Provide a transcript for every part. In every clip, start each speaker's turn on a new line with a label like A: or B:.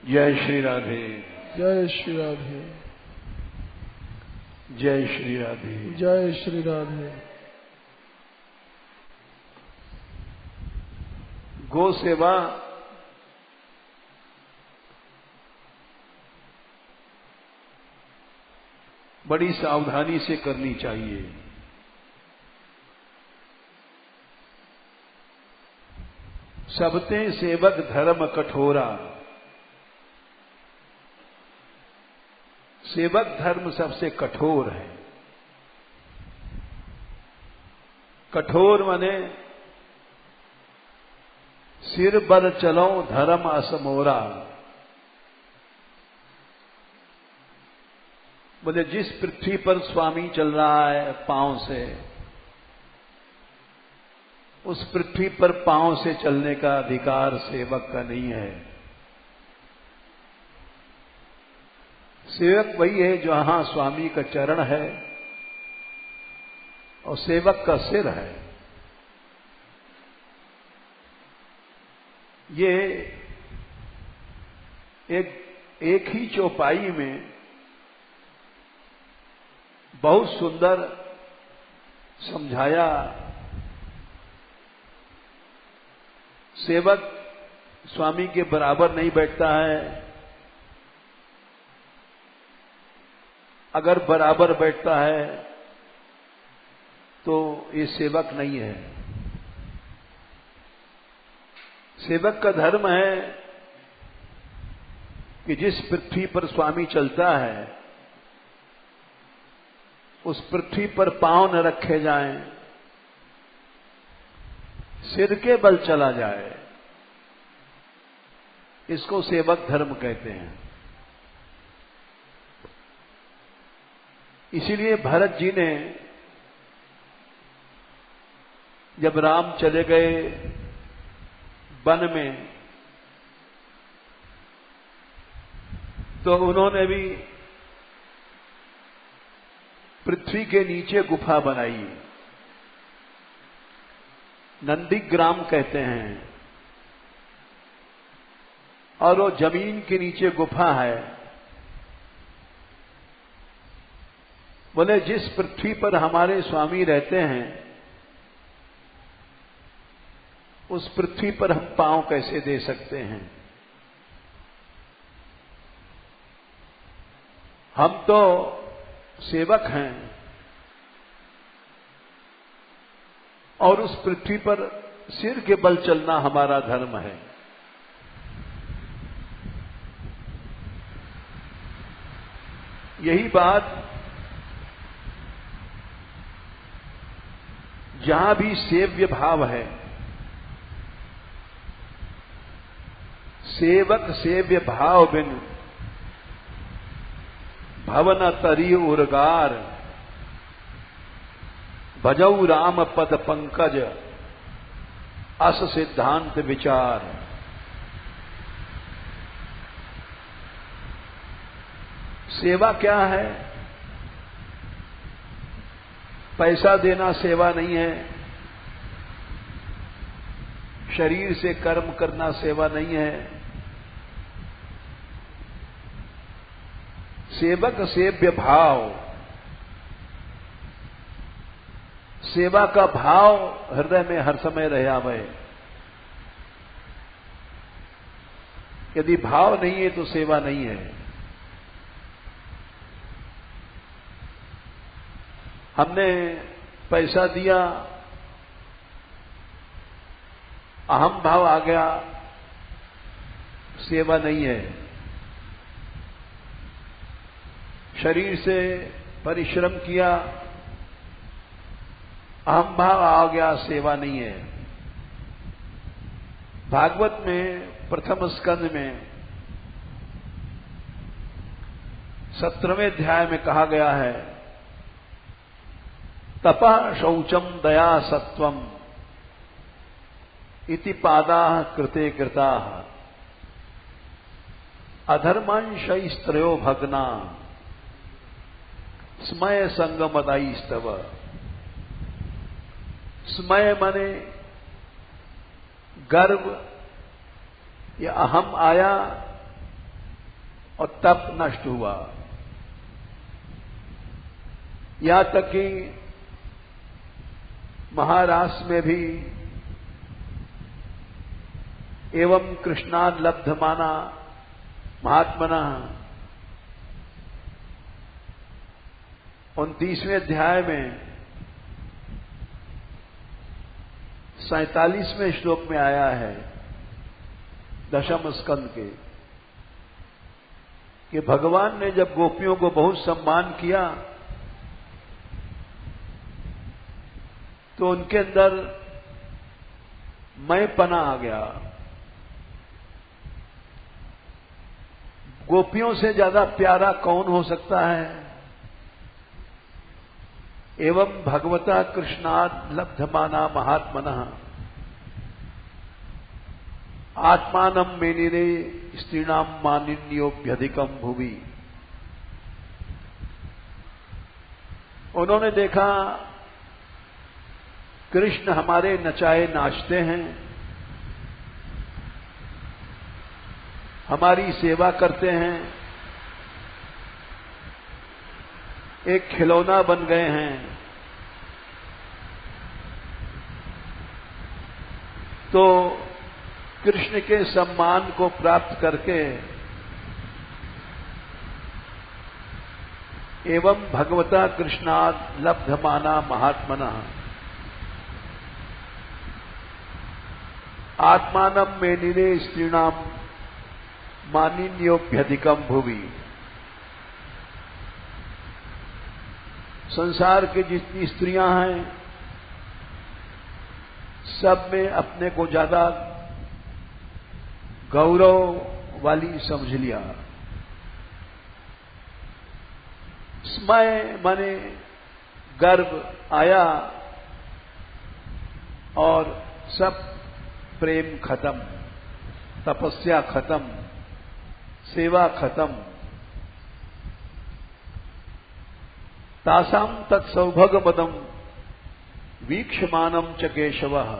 A: जय श्री राधे।
B: जय श्री राधे।
A: जय श्री राधे।
B: जय श्री राधे।
A: गो सेवा बड़ी सावधानी से करनी चाहिए। सबते सेवक धर्म कठोरा। सेवक धर्म सबसे कठोर है। कठोर माने सिर बर चलो धर्म असमोरा। बोले जिस पृथ्वी पर स्वामी चल रहा है पांव से, उस पृथ्वी पर पांव से चलने का अधिकार सेवक का नहीं है। सेवक वही है जहां स्वामी का चरण है और सेवक का सिर है। ये एक ही चौपाई में बहुत सुंदर समझाया। सेवक स्वामी के बराबर नहीं बैठता है। अगर बराबर बैठता है तो ये सेवक नहीं है। सेवक का धर्म है कि जिस पृथ्वी पर स्वामी चलता है उस पृथ्वी पर पांव न रखे जाएं, सिर के बल चला जाए। इसको सेवक धर्म कहते हैं। इसीलिए भरत जी ने जब राम चले गए वन में तो उन्होंने भी पृथ्वी के नीचे गुफा बनाई। नंदीग्राम कहते हैं। और वो जमीन के नीचे गुफा है। बोले जिस पृथ्वी पर हमारे स्वामी रहते हैं उस पृथ्वी पर हम पांव कैसे दे सकते हैं। हम तो सेवक हैं और उस पृथ्वी पर सिर के बल चलना हमारा धर्म है। यही बात जहां भी सेव्य भाव है, सेवक सेव्य भाव बिन भवन तरी उर्गार। भजऊ राम पद पंकज अस सिद्धांत विचार। सेवा क्या है? पैसा देना सेवा नहीं है। शरीर से कर्म करना सेवा नहीं है। सेवक सेव्य भाव, सेवा का भाव हृदय में हर समय रहे आवे। यदि भाव नहीं है तो सेवा नहीं है। हमने पैसा दिया, अहम भाव आ गया, सेवा नहीं है। शरीर से परिश्रम किया, अहम भाव आ गया, सेवा नहीं है। भागवत में प्रथम स्कंद में 17वें अध्याय में कहा गया है, तपः शौचम दया सत्वम इति पादा कृते कृता अधर्मांशैस्त्रयो भग्ना स्मय संगमदायीस्तव। स्मय माने गर्व या अहम आया और तप नष्ट हुआ। यहां तक कि महाराष्ट्र में भी एवं कृष्णाद लब्धमाना महात्मना 29वें अध्याय में 47वें श्लोक में आया है दशम स्कंद के कि भगवान ने जब गोपियों को बहुत सम्मान किया तो उनके अंदर मैंपना आ गया। गोपियों से ज्यादा प्यारा कौन हो सकता है? एवं भगवता कृष्णाद लब्धमाना महात्मनः आत्मानं मेनिरे स्त्रीणां मानिन्योऽभ्यधिकं भुवि। उन्होंने देखा कृष्ण हमारे नचाए नाचते हैं, हमारी सेवा करते हैं, एक खिलौना बन गए हैं। तो कृष्ण के सम्मान को प्राप्त करके एवं भगवता कृष्णाद लब्धमाना महात्मनः आत्मानं मेनिरे स्त्रीणां मानिन्योऽभ्यधिकं भुवि। संसार की जितनी स्त्रियां हैं सब में अपने को ज्यादा गौरव वाली समझ लिया। स्मय माने गर्व आया और सब प्रेम खत्म, तपस्या खत्म, सेवा खत्म। तासाम तत्सौभगमदम वीक्षमानम च केशवः।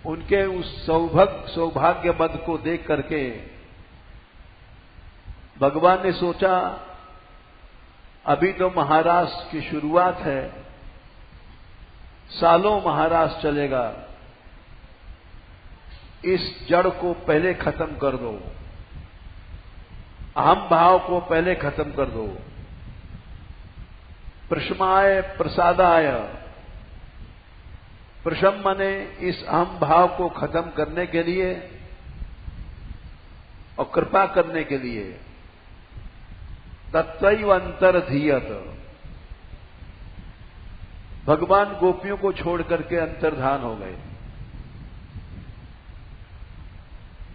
A: उनके उस सौभाग्य मद को देख करके भगवान ने सोचा अभी तो महाराष्ट्र की शुरुआत है, सालों महाराष्ट्र चलेगा, इस जड़ को पहले खत्म कर दो, अहम भाव को पहले खत्म कर दो। प्रशमाय प्रसादाय, प्रशम माने इस अहम भाव को खत्म करने के लिए और कृपा करने के लिए। तत्वैव अंतर्धीयत, भगवान गोपियों को छोड़ करके अंतर्धान हो गए।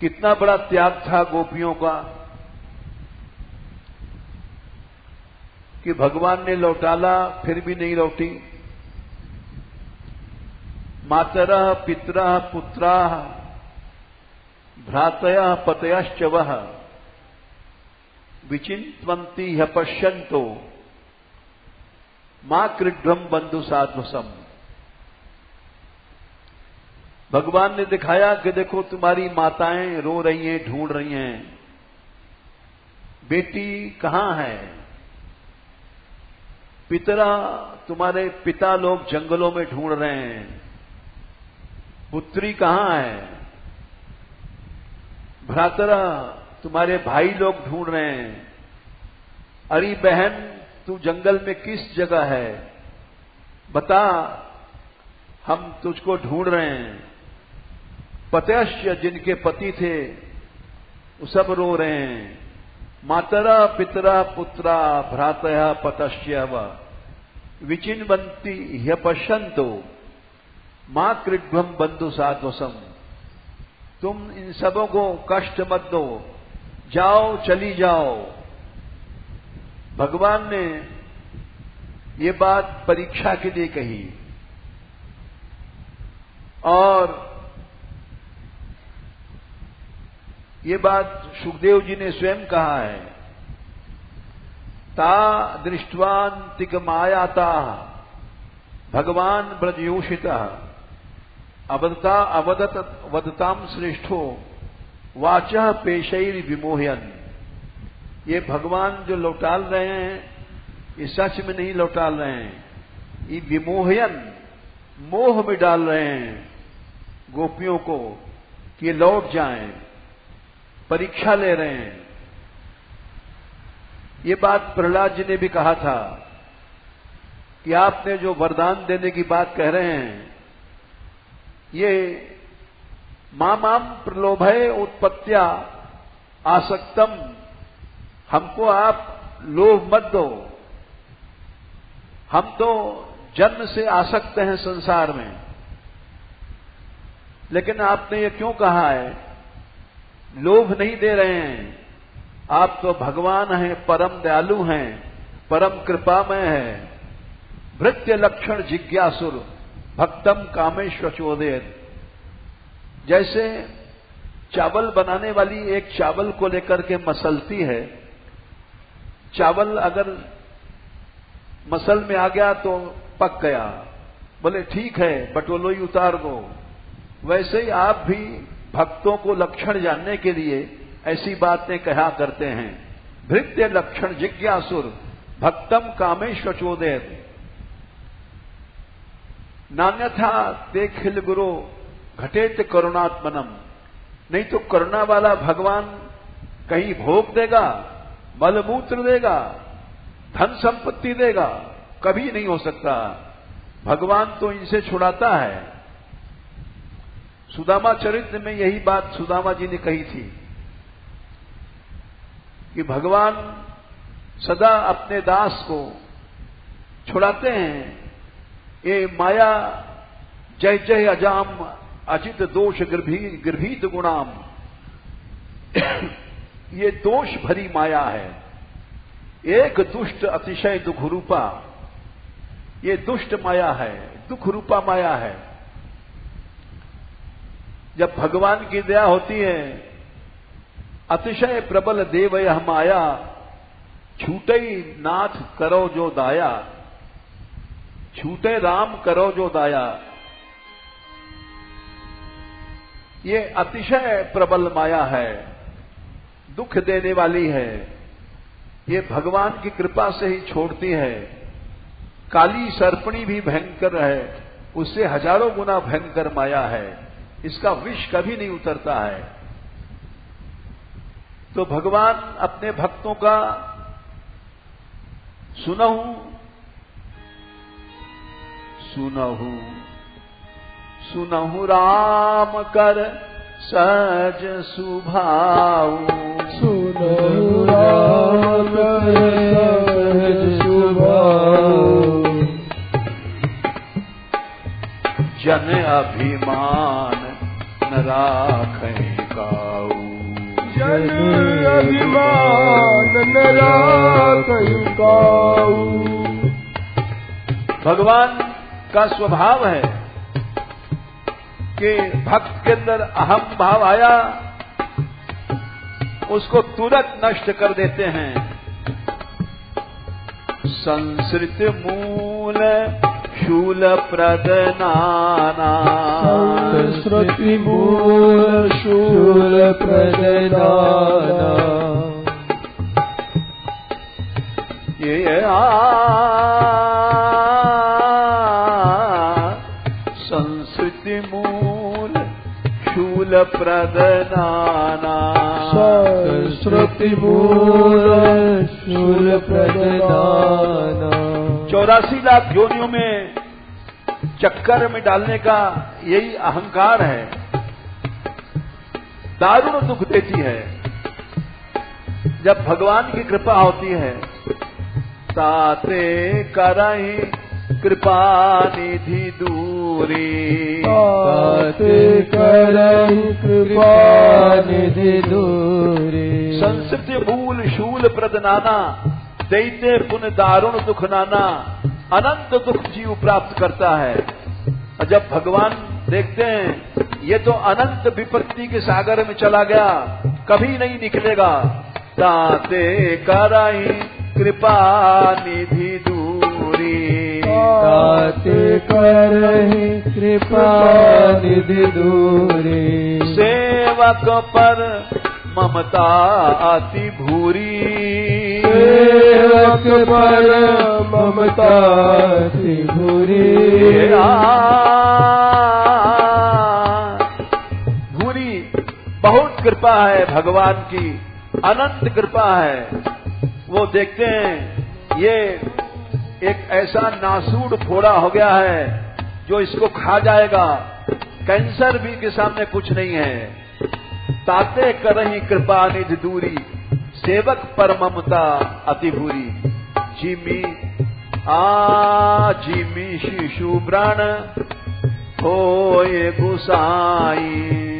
A: कितना बड़ा त्याग था गोपियों का कि भगवान ने लौटाला फिर भी नहीं लौटी। मातरः पितरः पुत्राः भ्रातयः पतयश्च वः विचिन्वन्ति ह्य पश्यन्तो मां कृध्वं बंधु साध्वसम। भगवान ने दिखाया कि देखो तुम्हारी माताएं रो रही हैं, ढूंढ रही हैं, बेटी कहां है? पितरा, तुम्हारे पिता लोग जंगलों में ढूंढ रहे हैं, पुत्री कहां है? भ्रातरा, तुम्हारे भाई लोग ढूंढ रहे हैं। अरे बहन, तू जंगल में किस जगह है? बता, हम तुझको ढूंढ रहे हैं। पतयश्च, जिनके पति थे वो सब रो रहे हैं। मातरा पितरा पुत्रा भ्रातया पतश्च विचिन्वन्ति ह्यपश्यन्तो मां कृध्वं बंधु साध्वसम। तुम इन सबों को कष्ट मत दो, जाओ, चली जाओ। भगवान ने ये बात परीक्षा के लिए कही और ये बात सुखदेव जी ने स्वयं कहा है। ता दृष्ट्वान्तिकमायाता भगवान ब्रजयोषितः अवदताम श्रेष्ठो वाचा पेशैर विमोहयन। ये भगवान जो लौटाल रहे हैं ये सच में नहीं लौटाल रहे हैं, ये विमोहयन मोह में डाल रहे हैं गोपियों को कि ये लौट जाएं, परीक्षा ले रहे हैं। ये बात प्रहलाद जी ने भी कहा था कि आपने जो वरदान देने की बात कह रहे हैं ये माम प्रलोभय उत्पत्त्या आसक्तम, हमको आप लोभ मत दो, हम तो जन्म से आसक्त हैं संसार में। लेकिन आपने ये क्यों कहा है? लोभ नहीं दे रहे हैं, आप तो भगवान हैं, परम दयालु हैं, परम कृपामय हैं। भृत्य लक्षण जिज्ञासुर भक्तम कामेश्वर चोदेत। जैसे चावल बनाने वाली एक चावल को लेकर के मसलती है, चावल अगर मसल में आ गया तो पक गया, बोले ठीक है बटोलो ही उतार दो। वैसे ही आप भी भक्तों को लक्षण जानने के लिए ऐसी बातें कहा करते हैं। भृत्य लक्षण जिज्ञासुर भक्तम कामेश्वर चोदेत। नान्यथा ते खिल गुरु घटेत करुणात्मनम। नहीं तो करुणा वाला भगवान कहीं भोग देगा, मलमूत्र देगा, धन संपत्ति देगा, कभी नहीं हो सकता। भगवान तो इनसे छुड़ाता है। सुदामा चरित्र में यही बात सुदामा जी ने कही थी कि भगवान सदा अपने दास को छुड़ाते हैं। ये माया जय जय अजाम अजित दोष गृभीत गुणाम। ये दोष भरी माया है, एक दुष्ट अतिशय दुख रूपा। ये दुष्ट माया है, दुख रूपा माया है। जब भगवान की दया होती है, अतिशय प्रबल देव यह माया, छूटे नाथ करो जो दाया, छूटे राम करो जो दाया। ये अतिशय प्रबल माया है, दुख देने वाली है। ये भगवान की कृपा से ही छोड़ती है। काली सर्पणी भी भयंकर है, उससे हजारों गुना भयंकर माया है। इसका विष कभी नहीं उतरता है। तो भगवान अपने भक्तों का सुनहु सुनहु सुनहु राम कर सहज सुभाऊ।
B: सुनहु राम कर सहज सुभाऊ।
A: जन अभिमान न राखें काऊ।
B: जन अभिमान न राखें काऊ।
A: भगवान का स्वभाव है कि भक्त के अंदर अहम भाव आया उसको तुरंत नष्ट कर देते हैं। संसृत मूल शूल प्रदनाना।
B: संस्कृति मूल शूल प्रदनाना।
A: ये संस्कृति मूल शूल प्रदनाना।
B: संस्कृति मूल शूल प्रदनाना।
A: 84 लाख योनियों में चक्कर में डालने का यही अहंकार है, दारुण दुख देती है। जब भगवान की कृपा होती है, ताते करहि कृपा निधि दूरी।
B: ताते करहि कृपा निधि दूरी।
A: संस्कृति मूल शूल प्रदनाना। दैते पुन दारुण दुख नाना। अनंत दुख जीव प्राप्त करता है। और जब भगवान देखते हैं ये तो अनंत विपत्ति के सागर में चला गया, कभी नहीं निकलेगा। ताते करहि कृपा निधि दूरी।
B: ताते करहि कृपा निधि दूरी।
A: सेव सेवक पर ममता अति भूरी,
B: सेवक पर ममता अति भूरी,
A: भूरी बहुत कृपा है भगवान की, अनंत कृपा है। वो देखते हैं ये एक ऐसा नासूड़ फोड़ा हो गया है जो इसको खा जाएगा, कैंसर भी के सामने कुछ नहीं है। ताते करही कृपा निधि दूरी, सेवक पर ममता अति भूरी। जिमी जिमी शिशु व्रण होए गुसाई,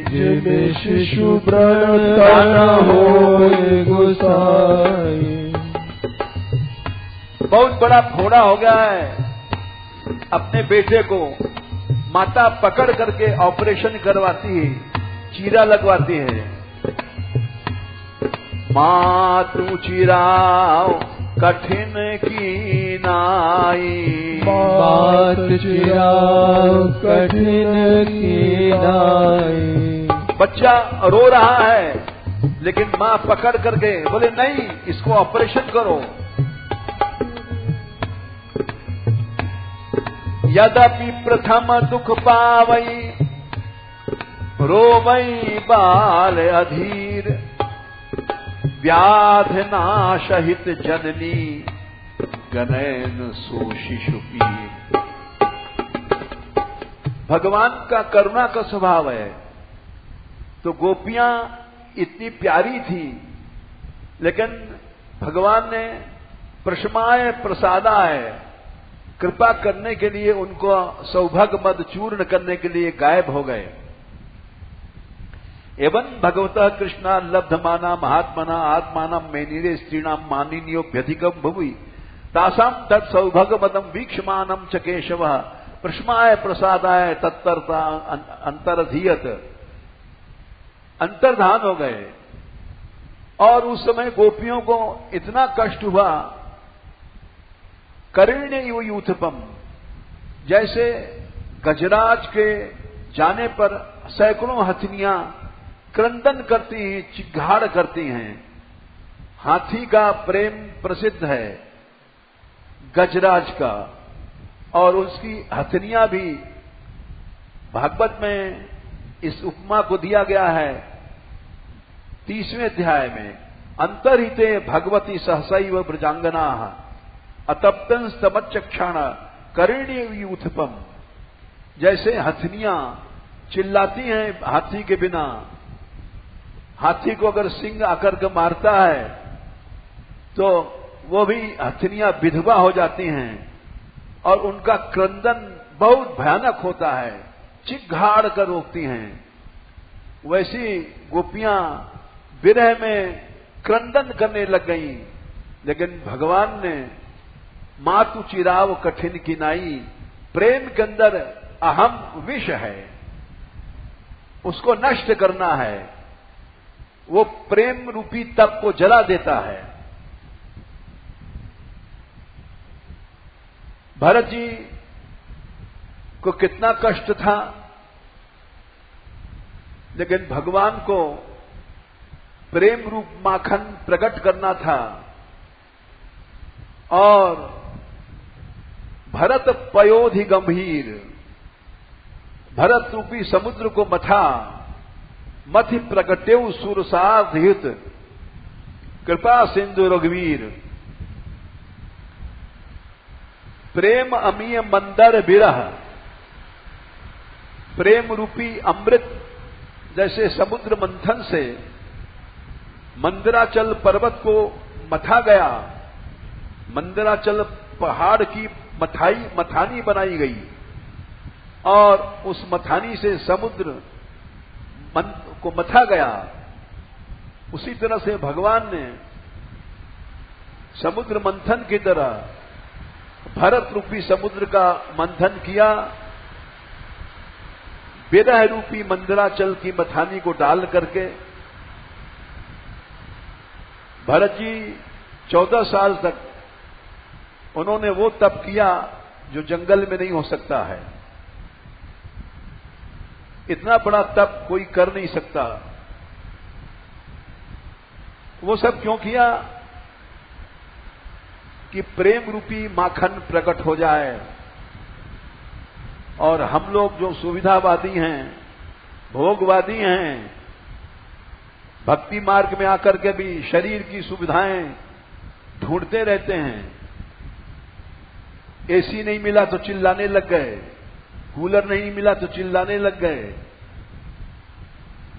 B: जिमी शिशु व्रण होए गुसाई।
A: बहुत बड़ा फोड़ा हो गया है, अपने बेटे को माता पकड़ करके ऑपरेशन करवाती है, चीरा लगवाती है। मातु चिराओ कठिन की नाई,
B: मातु चिराओ कठिन की नाई।
A: बच्चा रो रहा है लेकिन माँ पकड़ करके बोले नहीं, इसको ऑपरेशन करो। यद्यपि प्रथम दुख पावई, रोवई बाल अधीर, व्याध नाशहित जननी, गनैन सो शिशु पीर। भगवान का करुणा का स्वभाव है, तो गोपियां इतनी प्यारी थी, लेकिन भगवान ने प्रशमाय प्रसादाय कृपा करने के लिए उनको सौभाग्य मद चूर्ण करने के लिए गायब हो गए। एवं भगवतः कृष्णा लब्धमाना महात्मना आत्मानम मेनिरे स्त्रीणाम मानिन्योभ्यधिकम भुवि, तासाम तत् सौभाग्य मदम वीक्षमानम च केशव, प्रश्माय प्रसादाय तत्तरता अंतरधीयत। अंतर्धान हो गए। और उस समय गोपियों को इतना कष्ट हुआ, करिण्य इव यूथपम, जैसे गजराज के जाने पर सैकड़ों हथनियां क्रंदन करती हैं, चिघाड़ करती हैं। हाथी का प्रेम प्रसिद्ध है गजराज का, और उसकी हथनियां भी भागवत में इस उपमा को दिया गया है 30वें अध्याय में। अंतर्हिते भगवती सहसैव ब्रजांगना अतप्तन स्तमच्चक्षाण करिण्य यूथपम। जैसे हथनियां चिल्लाती हैं हाथी के बिना, हाथी को अगर सिंह आकर के मारता है तो वो भी हथनियां विधवा हो जाती हैं और उनका क्रंदन बहुत भयानक होता है, चिघाड़ कर रोकती हैं। वैसी गोपियां विरह में क्रंदन करने लग गईं, लेकिन भगवान ने मातु चिराव कठिन की नाई, प्रेम के अंदर अहम विष है, उसको नष्ट करना है। वो प्रेम रूपी तप को जला देता है। भरत जी को कितना कष्ट था, लेकिन भगवान को प्रेम रूप माखन प्रकट करना था और भरत पयोधि गंभीर, भरत रूपी समुद्र को मथा, मथि प्रकटेव सुरसार हित, कृपा सिंधु रघुवीर। प्रेम अमीय मंदर बिरह, प्रेम रूपी अमृत जैसे समुद्र मंथन से मंदराचल पर्वत को मथा गया, मंदराचल पहाड़ की मथानी बनाई गई और उस मथानी से समुद्र को मथा गया। उसी तरह से भगवान ने समुद्र मंथन की तरह भरत रूपी समुद्र का मंथन किया, विरह रूपी मंदराचल की मथानी को डाल करके। भरत जी 14 साल तक उन्होंने वो तप किया जो जंगल में नहीं हो सकता है। इतना बड़ा तप कोई कर नहीं सकता। वो सब क्यों किया? कि प्रेम रूपी माखन प्रकट हो जाए और हम लोग जो सुविधावादी हैं, भोगवादी हैं, भक्ति मार्ग में आकर के भी शरीर की सुविधाएं ढूंढते रहते हैं। एसी नहीं मिला तो चिल्लाने लग गए, कूलर नहीं मिला तो चिल्लाने लग गए।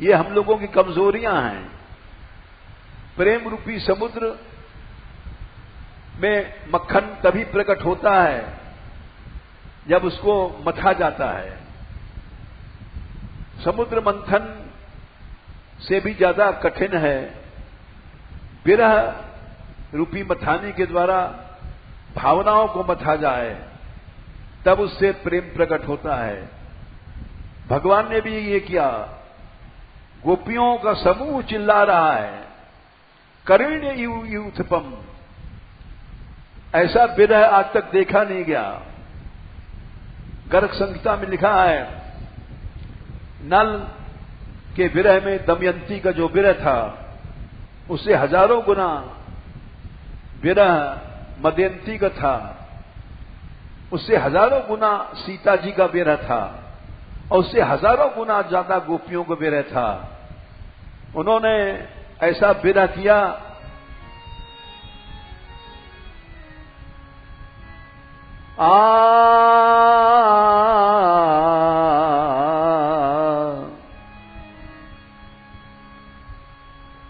A: ये हम लोगों की कमजोरियां हैं। प्रेम रूपी समुद्र में मक्खन तभी प्रकट होता है जब उसको मथा जाता है। समुद्र मंथन से भी ज्यादा कठिन है विरह रूपी मथाने के द्वारा भावनाओं को मथा जाए, तब उससे प्रेम प्रकट होता है। भगवान ने भी ये किया। गोपियों का समूह चिल्ला रहा है, करुण्य यूथपम। ऐसा विरह आज तक देखा नहीं गया। गर्ग संहिता में लिखा है, नल के विरह में दमयंती का जो विरह था, उससे हजारों गुना विरह मदयंती का था, उससे हजारों गुना सीता जी का विरह था, और उससे हजारों गुना ज्यादा गोपियों का विरह था। उन्होंने ऐसा विरह किया,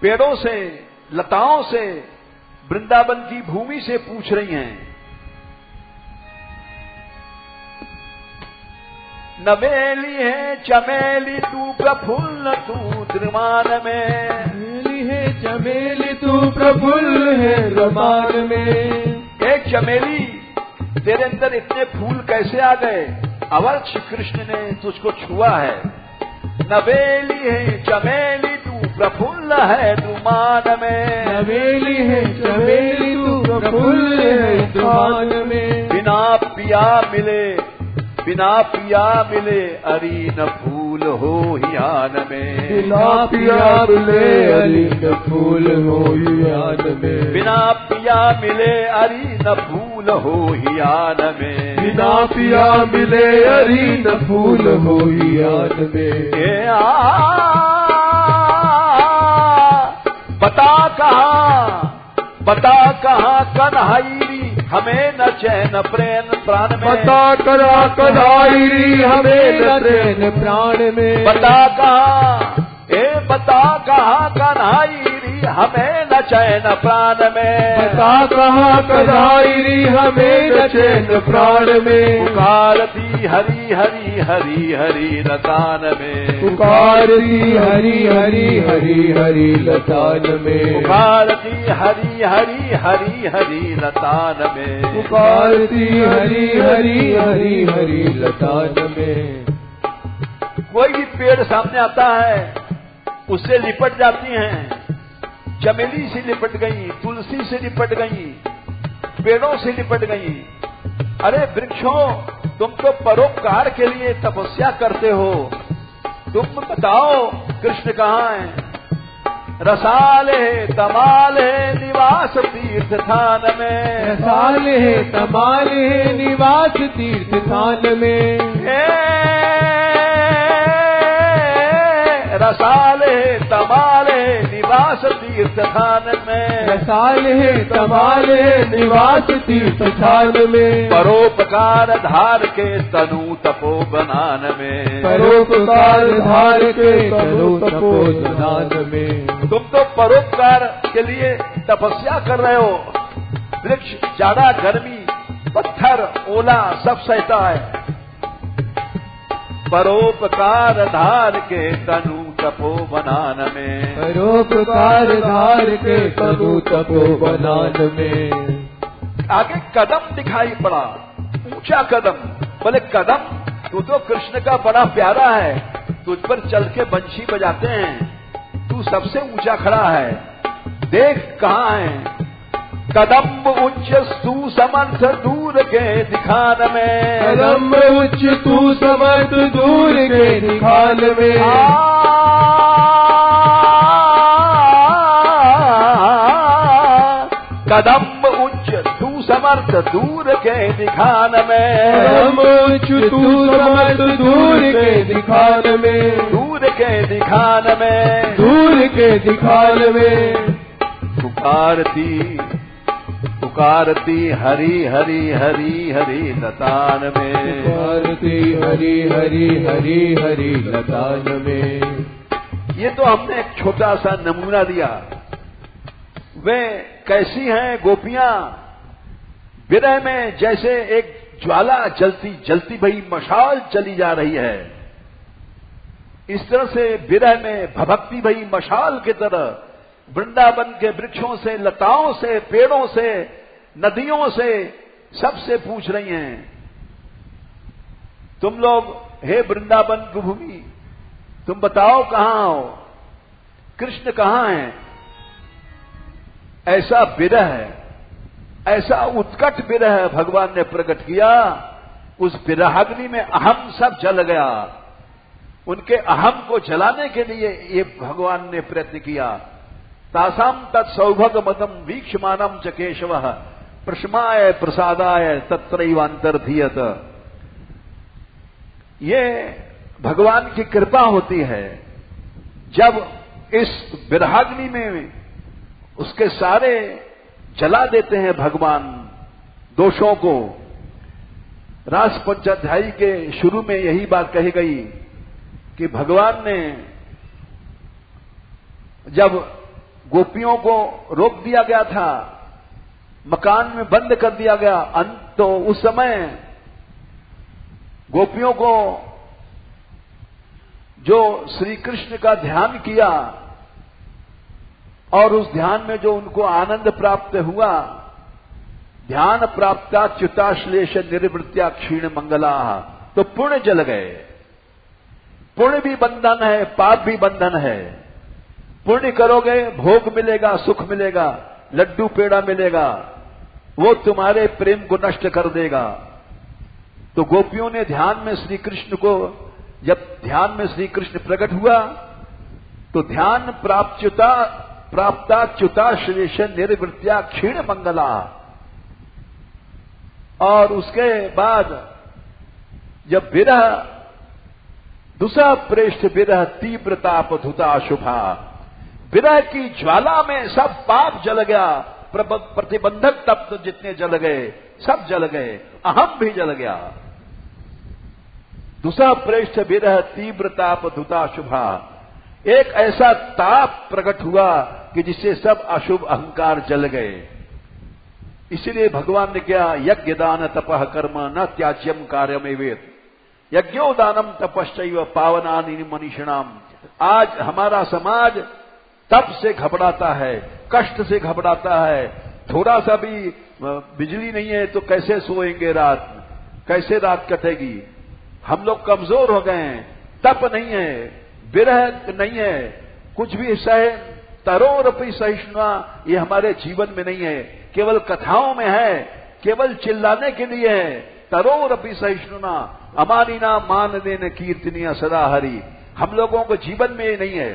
A: पेड़ों से, लताओं से, वृंदावन की भूमि से पूछ रही हैं, नवेली है चमेली तू प्रफुल्ल तू द्रिमान में।
B: नवेली है चमेली तू प्रफुल्ल है द्रिमान में।
A: एक चमेली, तेरे अंदर इतने फूल कैसे आ गए? अवध श्री कृष्ण ने तुझको छुआ है। नवेली है चमेली तू प्रफुल्ल है द्रुमान में।
B: नवेली है चमेली तू प्रफुल्ल है द्रुमान में।
A: बिना पिया मिले अरी न फूल हो हियान में।
B: बिना पिया मिले अरी न फूल हो हियान में।
A: बिना पिया मिले अरी न फूल हो हियान में।
B: बिना पिया मिले अरी न फूल हो हियान में।
A: बता कहाँ कन्हैरी हमें न चैन प्राण में।
B: बता करा कन्हैरी हमें न चैन प्राण में।
A: बता कहाँ कन्हैरी हमें न चैन प्राण में।
B: बता कहाँ कन्हैरी हमें न चैन प्राण में।
A: पुकारती हरी हरी हरी हरी लतान में।
B: पुकारती हरी हरी हरी हरी लतान में।
A: पुकारती हरी हरी हरी हरी लतान में।
B: पुकारती हरी हरी हरी हरी लतान में।
A: कोई भी पेड़ सामने आता है, उससे लिपट जाती हैं। चमेली से लिपट गई, तुलसी से लिपट गई, पेड़ों से लिपट गई। अरे वृक्षों, तुम तो परोपकार के लिए तपस्या करते हो, तुम बताओ कृष्ण कहाँ है? रसाले तमाले निवास तीर्थ स्थान में।
B: रसाले तमाले निवास तीर्थ स्थान में।
A: रसाले तमाले निवास तीर्थ स्थान में।
B: रसाले तमाले निवास तीर्थ स्थान में।
A: परोपकार धार के तनु तपो बनान में।
B: परोपकार धार के तनु तपो बनान में।
A: तुम तो परोपकार के लिए तपस्या कर रहे हो। वृक्ष जाड़ा गर्मी पत्थर ओला सब सहता है। परोपकार धार के तनु तपो बनान में।
B: परोपकार धार के तनु तपो बनान में।
A: आगे कदम दिखाई पड़ा, ऊंचा कदम। बोले कदम, तू तो कृष्ण का बड़ा प्यारा है, तुझ पर चल के बंशी बजाते हैं, तू सबसे ऊंचा खड़ा है, देख कहाँ है। कदम उच्च तू समर्थ दूर के दिखान में।
B: कदम उच्च तू समर्थ दूर के दिखान में।
A: कदम उच्च तू समर्थ दूर के दिखान में,
B: कदम उच्च तू समर्थ दूर के दिखान में,
A: दूर के दिखान में,
B: दूर के दिखान में।
A: पुकारती पुकारती हरि हरि हरि हरि लतान में,
B: पुकारती हरि हरि हरि हरि लतान में।
A: ये तो हमने एक छोटा सा नमूना दिया। वे कैसी हैं गोपियां? विरह में जैसे एक ज्वाला जलती जलती भई मशाल चली जा रही है, इस तरह से विरह में भभकती भई मशाल की तरह वृंदावन के वृक्षों से, लताओं से, पेड़ों से, नदियों से, सबसे पूछ रही हैं, तुम लोग हे वृंदावन की भूमि, तुम बताओ कहां हो, कृष्ण कहां है? ऐसा विरह है, ऐसा उत्कट विरह भगवान ने प्रकट किया। उस विरहाग्नि में अहम सब जल गया। उनके अहम को जलाने के लिए ये भगवान ने प्रयत्न किया। तासाम तत्सौभग मतम वीक्षमानम च केशवः प्रशमाय प्रसादाय तत्रैवांतर्धीयत। ये भगवान की कृपा होती है। जब इस विरहाग्नि में उसके सारे जला देते हैं भगवान दोषों को। रास पंचाध्यायी के शुरू में यही बात कही गई कि भगवान ने जब गोपियों को रोक दिया गया था, मकान में बंद कर दिया गया, तो उस समय गोपियों को जो श्री कृष्ण का ध्यान किया और उस ध्यान में जो उनको आनंद प्राप्त हुआ, ध्यान प्राप्ता च्युताश्लेष निर्वृत्या क्षीण मंगला, तो पुण्य जल गए। पुण्य भी बंधन है, पाप भी बंधन है। पुण्य करोगे भोग मिलेगा, सुख मिलेगा, लड्डू पेड़ा मिलेगा, वो तुम्हारे प्रेम को नष्ट कर देगा। तो गोपियों ने ध्यान में श्री कृष्ण को, जब ध्यान में श्री कृष्ण प्रकट हुआ तो ध्यान प्राप्ता च्युताश्लेष निर्वृत्या क्षीण मंगला, और उसके बाद जब विरह दूसरा प्रेष्ठ विरह तीव्रताप धुता शुभा, विरह की ज्वाला में सब पाप जल गया। प्रतिबंधक तत्व जितने जल गए सब जल गए, अहम भी जल गया। दूसरा प्रेष्ठ विरह तीव्रताप धुता शुभा, एक ऐसा ताप प्रकट हुआ कि जिससे सब अशुभ अहंकार जल गए। इसीलिए भगवान ने क्या, यज्ञ दान तपः कर्म न त्याज्यम कार्यमेवेत, यज्ञोदानम तपश्चैव पावनानि मनीषिणाम। आज हमारा समाज तप से घबराता है, कष्ट से घबराता है। थोड़ा सा भी बिजली नहीं है तो कैसे सोएंगे रात, कैसे रात कटेगी। हम लोग कमजोर हो गए हैं, तप नहीं है, विरह नहीं है, कुछ भी सह तरोरपि सहिष्णुता ये हमारे जीवन में नहीं है, केवल कथाओं में है, केवल चिल्लाने के लिए है। तरोरपि सहिष्णुता अमानिना मान देन कीर्तनिया सदा हरि, हम लोगों को जीवन में ये नहीं है।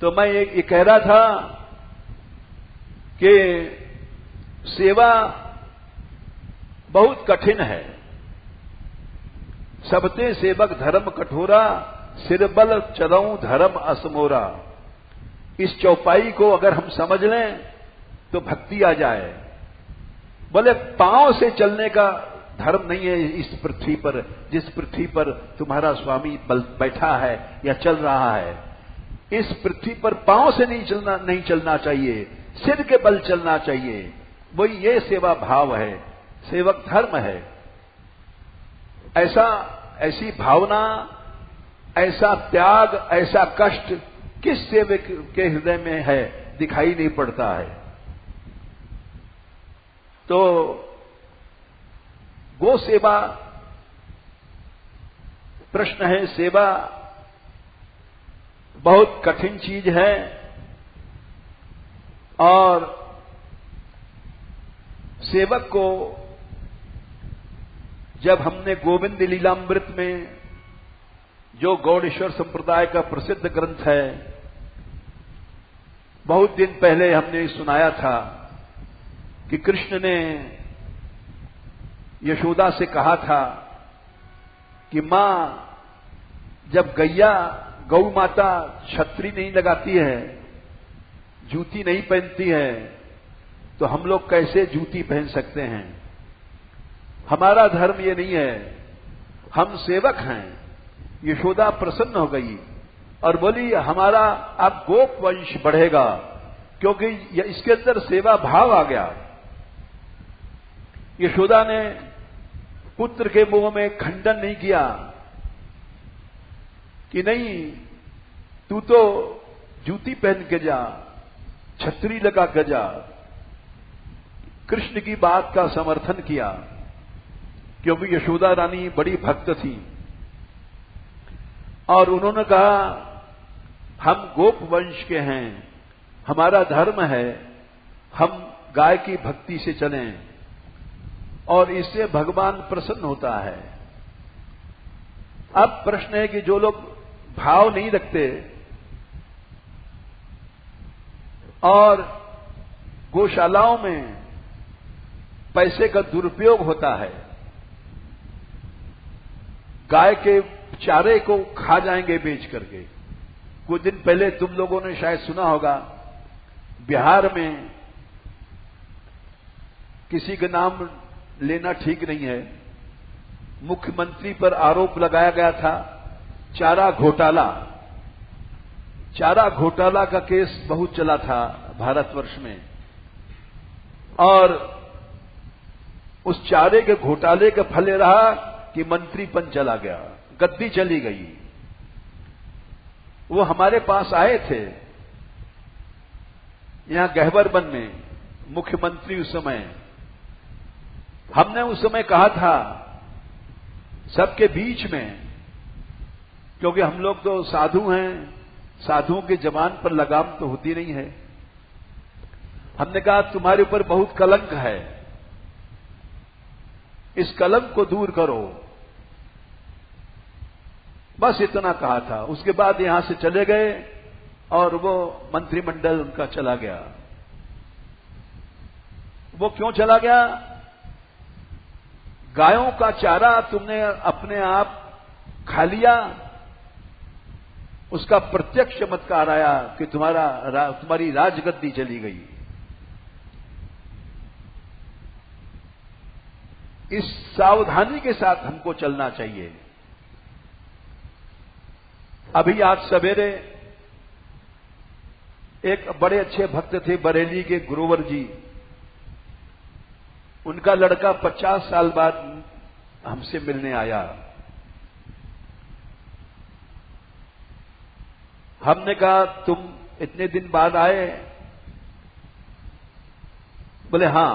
A: तो मैं ये कह रहा था कि सेवा बहुत कठिन है। सबते सेवक धर्म कठोरा, सिरबल चलऊं धर्म असमोरा। इस चौपाई को अगर हम समझ लें तो भक्ति आ जाए। बोले पांव से चलने का धर्म नहीं है इस पृथ्वी पर, जिस पृथ्वी पर तुम्हारा स्वामी बैठा है या चल रहा है। इस पृथ्वी पर पांव से नहीं चलना चाहिए, सिर के बल चलना चाहिए। वही ये सेवा भाव है, सेवक धर्म है। ऐसी भावना, ऐसा त्याग, ऐसा कष्ट किस सेवक के हृदय में है, दिखाई नहीं पड़ता है। तो गो सेवा, प्रश्न है, सेवा बहुत कठिन चीज है। और सेवक को जब हमने गोविंद लीलामृत में, जो गौड़ेश्वर संप्रदाय का प्रसिद्ध ग्रंथ है, बहुत दिन पहले हमने सुनाया था कि कृष्ण ने यशोदा से कहा था कि मां, जब गौ माता छतरी नहीं लगाती है, जूती नहीं पहनती है, तो हम लोग कैसे जूती पहन सकते हैं? हमारा धर्म ये नहीं है, हम सेवक हैं। यशोदा प्रसन्न हो गई और बोली, हमारा अब गोप वंश बढ़ेगा, क्योंकि इसके अंदर सेवा भाव आ गया। यशोदा ने पुत्र के मुंह में खंडन नहीं किया कि नहीं, तू तो जूती पहन के जा, छतरी लगा के जा। कृष्ण की बात का समर्थन किया, क्योंकि यशोदा रानी बड़ी भक्त थी और उन्होंने कहा, हम गोप वंश के हैं, हमारा धर्म है, हम गाय की भक्ति से चलें और इससे भगवान प्रसन्न होता है। अब प्रश्न है कि जो लोग भाव नहीं रखते और गौशालाओं में पैसे का दुरुपयोग होता है, गाय के चारे को खा जाएंगे बेच करके। कुछ दिन पहले तुम लोगों ने शायद सुना होगा, बिहार में किसी का नाम लेना ठीक नहीं है, मुख्यमंत्री पर आरोप लगाया गया था चारा घोटाला। चारा घोटाला का केस बहुत चला था भारतवर्ष में और उस चारे के घोटाले का फल रहा कि मंत्रीपन चला गया, गद्दी चली गई। वो हमारे पास आए थे यहां गहबरबन में, मुख्यमंत्री उस समय। हमने उस समय कहा था सबके बीच में, क्योंकि हम लोग तो साधु हैं, साधुओं के जबान पर लगाम तो होती नहीं है। हमने कहा तुम्हारे ऊपर बहुत कलंक है, इस कलंक को दूर करो, बस इतना कहा था। उसके बाद यहां से चले गए और वो मंत्रिमंडल उनका चला गया। वो क्यों चला गया? गायों का चारा तुमने अपने आप खा लिया, उसका प्रत्यक्ष चमत्कार आया कि तुम्हारी राजगद्दी चली गई। इस सावधानी के साथ हमको चलना चाहिए। अभी आज सवेरे एक बड़े अच्छे भक्त थे बरेली के गुरुवर जी, उनका लड़का 50 साल बाद हमसे मिलने आया। हमने कहा तुम इतने दिन बाद आए? बोले हां।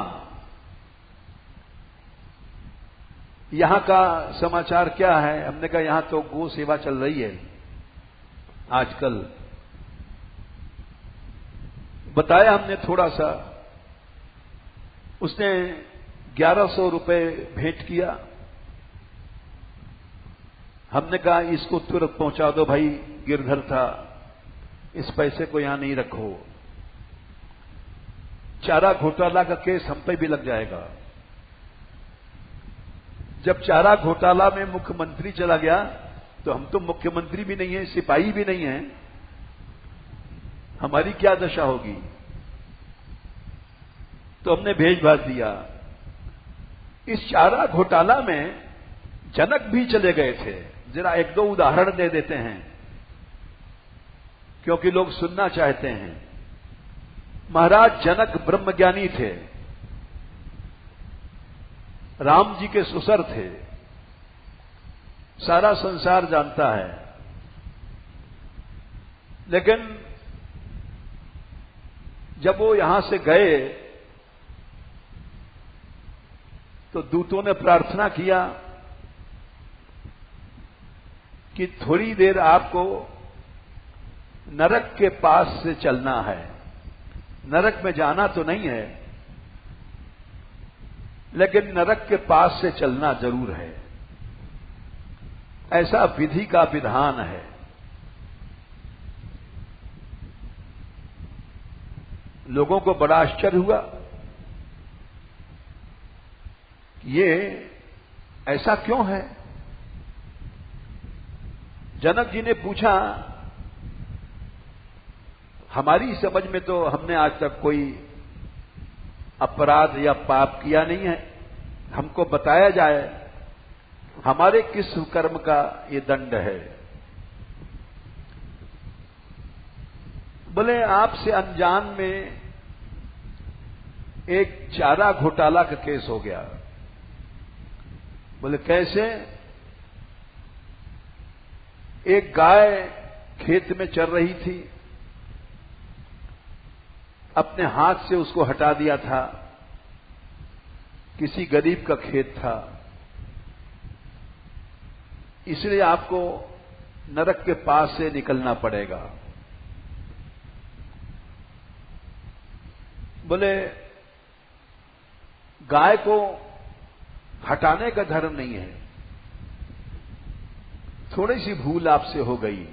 A: यहां का समाचार क्या है? हमने कहा यहां तो गो सेवा चल रही है आजकल। बताया हमने थोड़ा सा। उसने 1100 रुपए भेंट किया। हमने कहा इसको तुरंत पहुंचा दो भाई, गिरधर था, इस पैसे को यहां नहीं रखो, चारा घोटाला का केस हम पे भी लग जाएगा। जब चारा घोटाला में मुख्यमंत्री चला गया तो हम तो मुख्यमंत्री भी नहीं है, सिपाही भी नहीं है, हमारी क्या दशा होगी? तो हमने भेज भाज दिया। इस चारा घोटाला में जनक भी चले गए थे। जरा एक दो उदाहरण दे देते हैं क्योंकि लोग सुनना चाहते हैं। महाराज जनक ब्रह्मज्ञानी थे, राम जी के सुसर थे, सारा संसार जानता है। लेकिन जब वो यहां से गए तो दूतों ने प्रार्थना किया कि थोड़ी देर आपको नरक के पास से चलना है। नरक में जाना तो नहीं है, लेकिन नरक के पास से चलना जरूर है। ऐसा विधि का विधान है। लोगों को बड़ा आश्चर्य हुआ, ये ऐसा क्यों है? जनक जी ने पूछा, हमारी समझ में तो हमने आज तक कोई अपराध या पाप किया नहीं है, हमको बताया जाए हमारे किस कर्म का ये दंड है। बोले, आपसे अनजान में एक चारा घोटाला का केस हो गया। बोले, कैसे? एक गाय खेत में चर रही थी, अपने हाथ से उसको हटा दिया था, किसी गरीब का खेत था, इसलिए आपको नरक के पास से निकलना पड़ेगा। बोले, गाय को हटाने का धर्म नहीं है, थोड़ी सी भूल आपसे हो गई।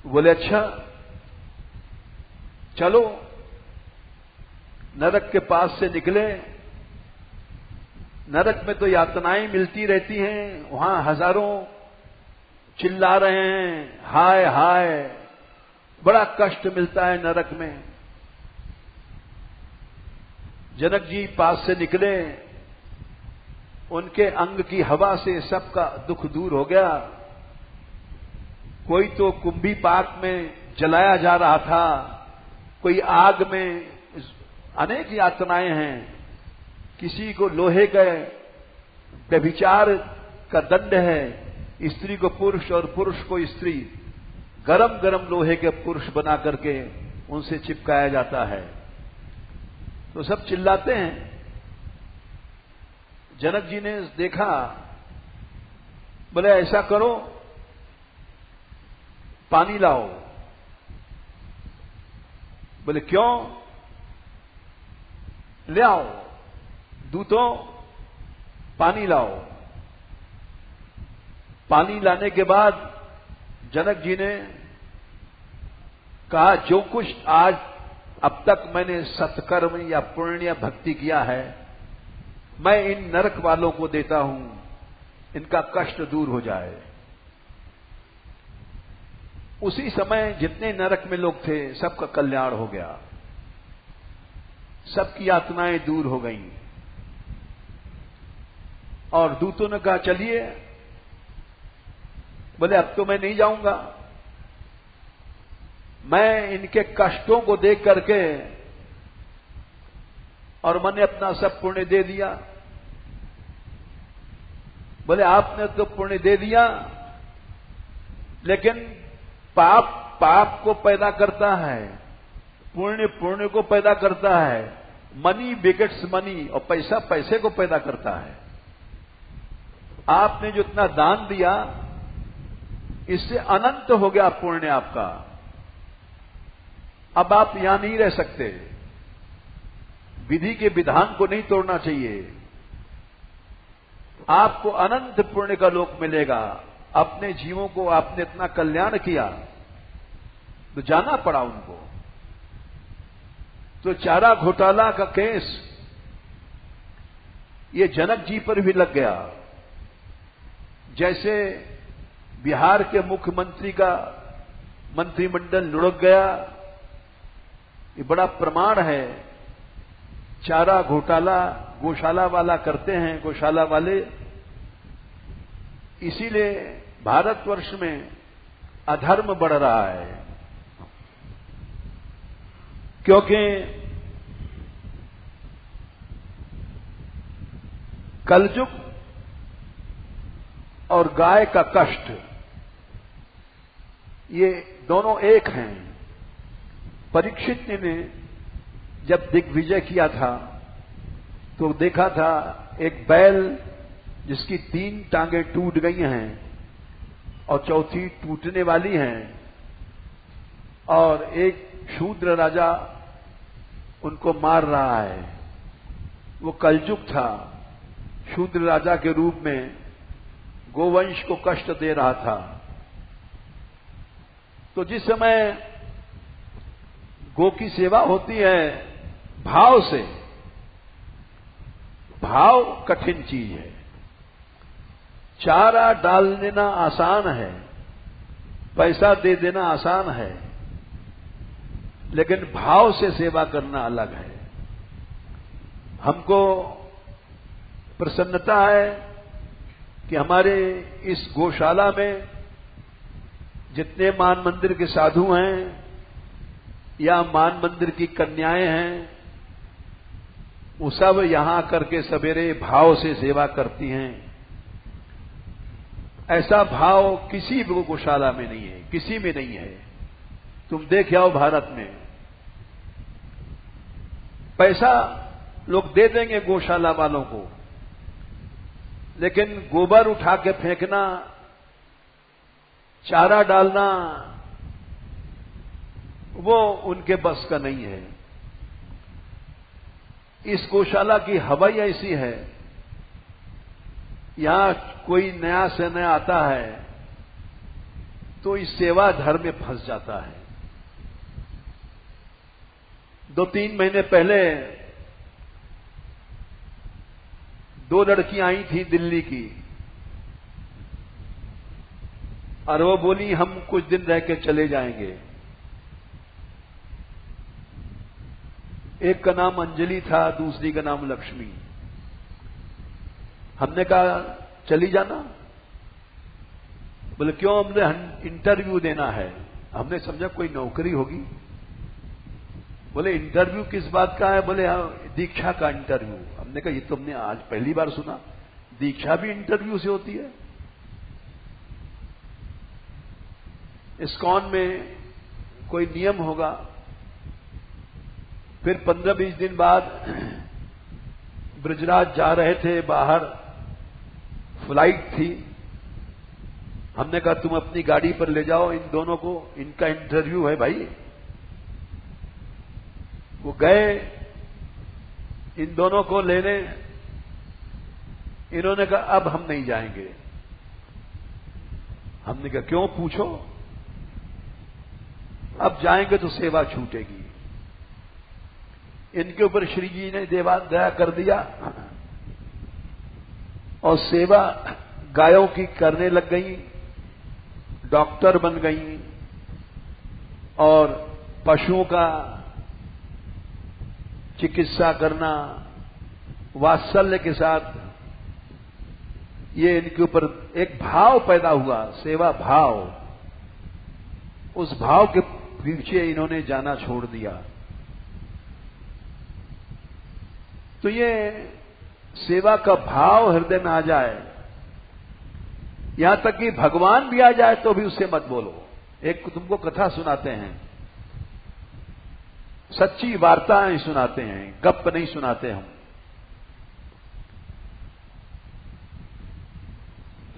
A: बोले, अच्छा चलो नरक के पास से निकले। नरक में तो यातनाएं मिलती रहती हैं, वहां हजारों चिल्ला रहे हैं, हाय हाय, बड़ा कष्ट मिलता है नरक में। जनक जी पास से निकले, उनके अंग की हवा से सबका दुख दूर हो गया। कोई तो कुंभी पाक में जलाया जा रहा था, कोई आग में, अनेक यातनाएं हैं। किसी को लोहे का व्यभिचार का दंड है, स्त्री को पुरुष और पुरुष को स्त्री गरम गरम लोहे के पुरुष बना करके उनसे चिपकाया जाता है। तो सब चिल्लाते हैं। जनक जी ने देखा, बोले, ऐसा करो, पानी लाओ। बोले, क्यों? ले आओ, दूतों पानी लाओ। पानी लाने के बाद जनक जी ने कहा, जो कुछ आज अब तक मैंने सत्कर्म या पुण्य या भक्ति किया है, मैं इन नरक वालों को देता हूं, इनका कष्ट दूर हो जाए। उसी समय जितने नरक में लोग थे, सबका कल्याण हो गया, सबकी यातनाएं दूर हो गईं। और दूतों ने कहा, चलिए। बोले, अब तो मैं नहीं जाऊंगा, मैं इनके कष्टों को देख करके और मैंने अपना सब पुण्य दे दिया। बोले, आपने तो पुण्य दे दिया, लेकिन पाप पाप को पैदा करता है, पुण्य पुण्य को पैदा करता है। मनी बिगेट्स मनी, और पैसा पैसे को पैदा करता है। आपने जो इतना दान दिया, इससे अनंत हो गया पुण्य आपका। अब आप यहां नहीं रह सकते, विधि के विधान को नहीं तोड़ना चाहिए। आपको अनंत पुण्य का लोक मिलेगा। अपने जीवों को आपने इतना कल्याण किया, तो जाना पड़ा उनको। तो चारा घोटाला का केस ये जनक जी पर भी लग गया। जैसे बिहार के मुख्यमंत्री का मंत्रिमंडल लुढ़क गया, ये बड़ा प्रमाण है। चारा घोटाला गौशाला वाला करते हैं, गौशाला वाले। इसीलिए भारतवर्ष में अधर्म बढ़ रहा है, क्योंकि कलयुग और गाय का कष्ट, ये दोनों एक हैं। परीक्षित ने जब दिग्विजय किया था, तो देखा था एक बैल जिसकी 3 टांगें टूट गई हैं और चौथी टूटने वाली हैं, और एक शूद्र राजा उनको मार रहा है। वो कलयुग था, शूद्र राजा के रूप में गोवंश को कष्ट दे रहा था। तो जिस समय गो की सेवा होती है भाव से। भाव कठिन चीज है। चारा डाल देना आसान है, पैसा दे देना आसान है, लेकिन भाव से सेवा करना अलग है। हमको प्रसन्नता है कि हमारे इस गौशाला में जितने मान मंदिर के साधु हैं या मान मंदिर की कन्याएं हैं, वो सब यहां करके सवेरे भाव से सेवा करती हैं। ऐसा भाव किसी भी गौशाला में नहीं है, किसी में नहीं है। तुम देख आओ भारत में पैसा लोग दे देंगे गौशाला वालों को, लेकिन गोबर उठा के फेंकना, चारा डालना, वो उनके बस का नहीं है। इस गौशाला की हवा ही ऐसी है, यहां कोई नया से नया आता है तो इस सेवा धर्म में फंस जाता है। 2-3 महीने पहले 2 लड़कियां आई थी दिल्ली की, और वो बोली हम कुछ दिन रह के चले जाएंगे। एक का नाम अंजलि था, दूसरी का नाम लक्ष्मी। हमने कहा चली जाना। बोले क्यों? हमने इंटरव्यू देना है। हमने समझा कोई नौकरी होगी। बोले इंटरव्यू किस बात का है? बोले दीक्षा का इंटरव्यू। हमने कहा ये तो हमने आज पहली बार सुना, दीक्षा भी इंटरव्यू से होती है। इस्कॉन में कोई नियम होगा। फिर 15-20 दिन बाद ब्रजराज जा रहे थे बाहर, फ्लाइट थी। हमने कहा तुम अपनी गाड़ी पर ले जाओ इन दोनों को, इनका इंटरव्यू है भाई। वो गए इन दोनों को लेने। इन्होंने कहा अब हम नहीं जाएंगे। हमने कहा क्यों? पूछो। अब जाएंगे तो सेवा छूटेगी। इनके ऊपर श्री जी ने दया कर दिया और सेवा गायों की करने लग गई, डॉक्टर बन गई और पशुओं का चिकित्सा करना वात्सल्य के साथ, ये इनके ऊपर एक भाव पैदा हुआ, सेवा भाव। उस भाव के पीछे इन्होंने जाना छोड़ दिया। तो ये सेवा का भाव हृदय में आ जाए, यहां तक कि भगवान भी आ जाए तो भी उससे मत बोलो। एक तुमको कथा सुनाते हैं, सच्ची वार्ताएं सुनाते हैं, गप नहीं सुनाते हम।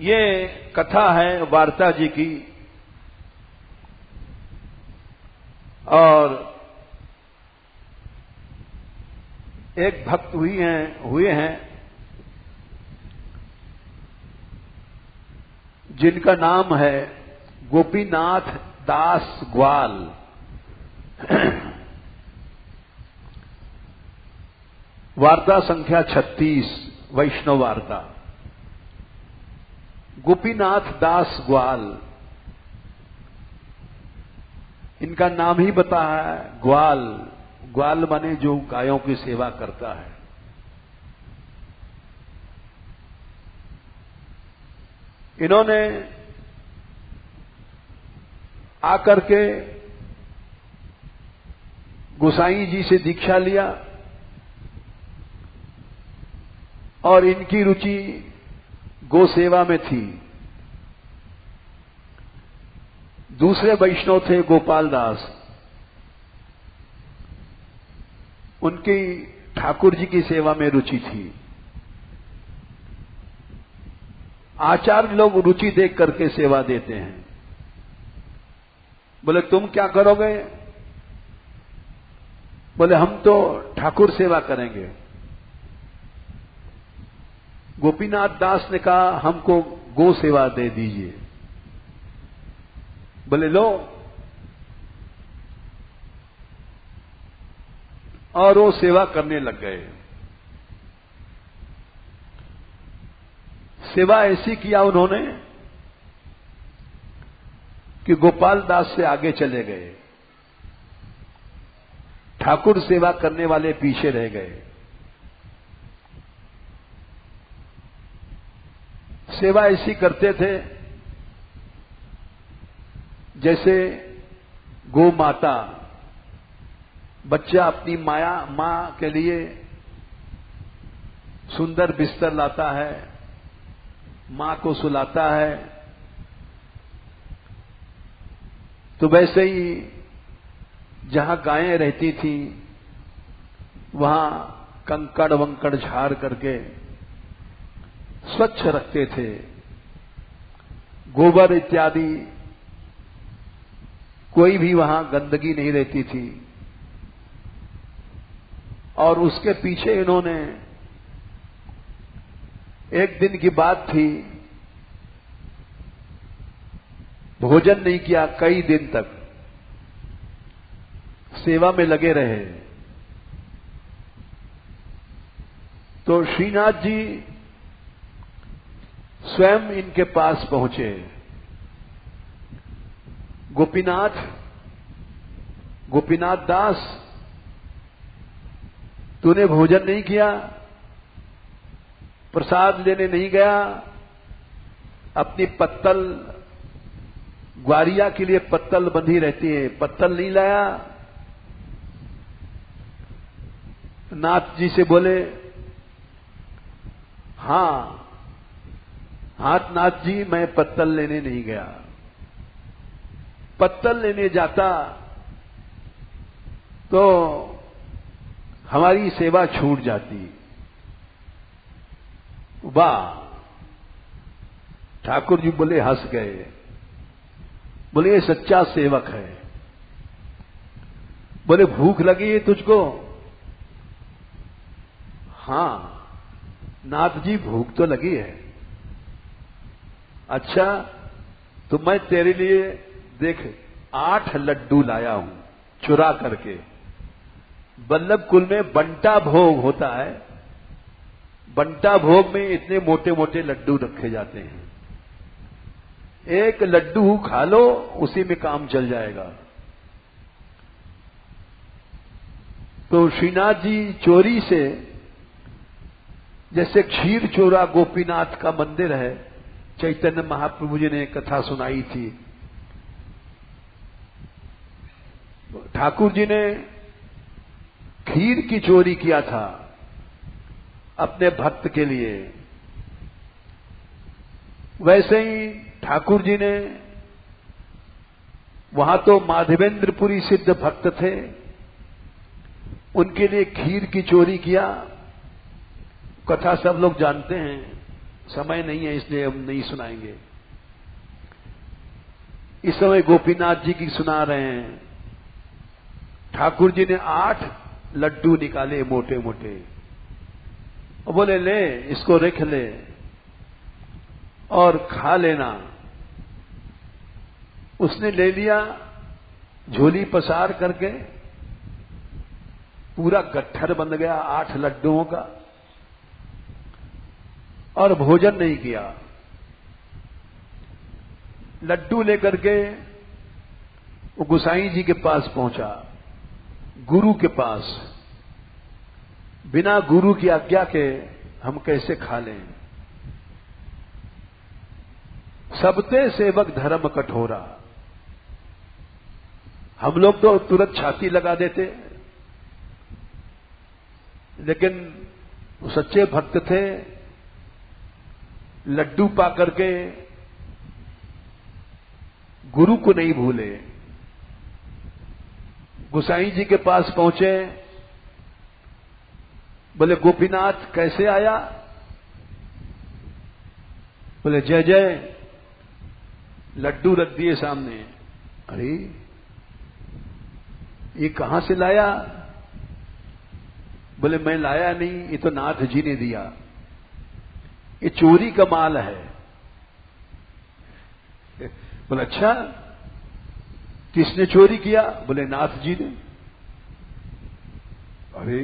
A: ये कथा है वार्ता जी की, और एक भक्त हुए हैं जिनका नाम है गोपीनाथ दास ग्वाल। वार्ता संख्या 36, वैष्णव वार्ता। गोपीनाथ दास ग्वाल, इनका नाम ही बता है ग्वाल। ग्वाल माने जो गायों की सेवा करता है। इन्होंने आकर के गोसाई जी से दीक्षा लिया और इनकी रुचि गो सेवा में थी। दूसरे वैष्णव थे गोपाल दास, उनकी ठाकुर जी की सेवा में रुचि थी। आचार्य लोग रुचि देख करके सेवा देते हैं। बोले तुम क्या करोगे? बोले हम तो ठाकुर सेवा करेंगे। गोपीनाथ दास ने कहा हमको गो सेवा दे दीजिए। बोले लो। और वो सेवा करने लग गए। सेवा ऐसी किया उन्होंने कि गोपाल दास से आगे चले गए, ठाकुर सेवा करने वाले पीछे रह गए। सेवा ऐसी करते थे जैसे गौ माता बच्चा अपनी मां के लिए सुंदर बिस्तर लाता है, मां को सुलाता है, तो वैसे ही जहां गायें रहती थी वहां कंकड़ वंकड़ झाड़ करके स्वच्छ रखते थे, गोबर इत्यादि कोई भी वहां गंदगी नहीं रहती थी। और उसके पीछे इन्होंने, एक दिन की बात थी, भोजन नहीं किया, कई दिन तक सेवा में लगे रहे। तो श्रीनाथ जी स्वयं इनके पास पहुंचे। गोपीनाथ दास, तूने भोजन नहीं किया, प्रसाद लेने नहीं गया, अपनी पत्तल, ग्वारिया के लिए पत्तल बंधी रहती है, पत्तल नहीं लाया। नाथ जी से बोले, हां नाथ जी, मैं पत्तल लेने नहीं गया। पत्तल लेने जाता तो हमारी सेवा छूट जाती। वाह! ठाकुर जी बोले, हंस गए, बोले ये सच्चा सेवक है। बोले भूख लगी है तुझको? हां नाथ जी, भूख तो लगी है। अच्छा, तो मैं तेरे लिए देख 8 लड्डू लाया हूं चुरा करके। बल्लभ कुल में बंटा भोग होता है, बंटा भोग में इतने मोटे मोटे लड्डू रखे जाते हैं। एक लड्डू खा लो, उसी में काम चल जाएगा। तो श्रीनाथ जी चोरी से, जैसे क्षीर चोरा गोपीनाथ का मंदिर है, चैतन्य महाप्रभु जी ने कथा सुनाई थी। ठाकुर जी ने खीर की चोरी किया था अपने भक्त के लिए, वैसे ही ठाकुर जी ने, वहां तो माधवेंद्रपुरी सिद्ध भक्त थे, उनके लिए खीर की चोरी किया। कथा सब लोग जानते हैं, समय नहीं है इसलिए हम नहीं सुनाएंगे। इस समय गोपीनाथ जी की सुना रहे हैं। ठाकुर जी ने 8 लड्डू निकाले मोटे मोटे और बोले, ले इसको रख ले और खा लेना। उसने ले लिया, झोली पसार करके पूरा गट्ठर बन गया 8 लड्डुओं का, और भोजन नहीं किया। लड्डू लेकर के वो गोसाई जी के पास पहुंचा, गुरु के पास। बिना गुरु की आज्ञा के हम कैसे खा लें? सबते सेवक धर्म कठोरा। हम लोग तो तुरंत छाती लगा देते, लेकिन वो सच्चे भक्त थे, लड्डू पा करके गुरु को नहीं भूले। गोसाई जी के पास पहुंचे, बोले गोपीनाथ कैसे आया? बोले जय जय। लड्डू रख दिए सामने। अरे ये कहां से लाया? बोले मैं लाया नहीं, ये तो नाथ जी ने दिया, ये चोरी का माल है। बोले अच्छा, किसने चोरी किया? बोले नाथ जी ने। अरे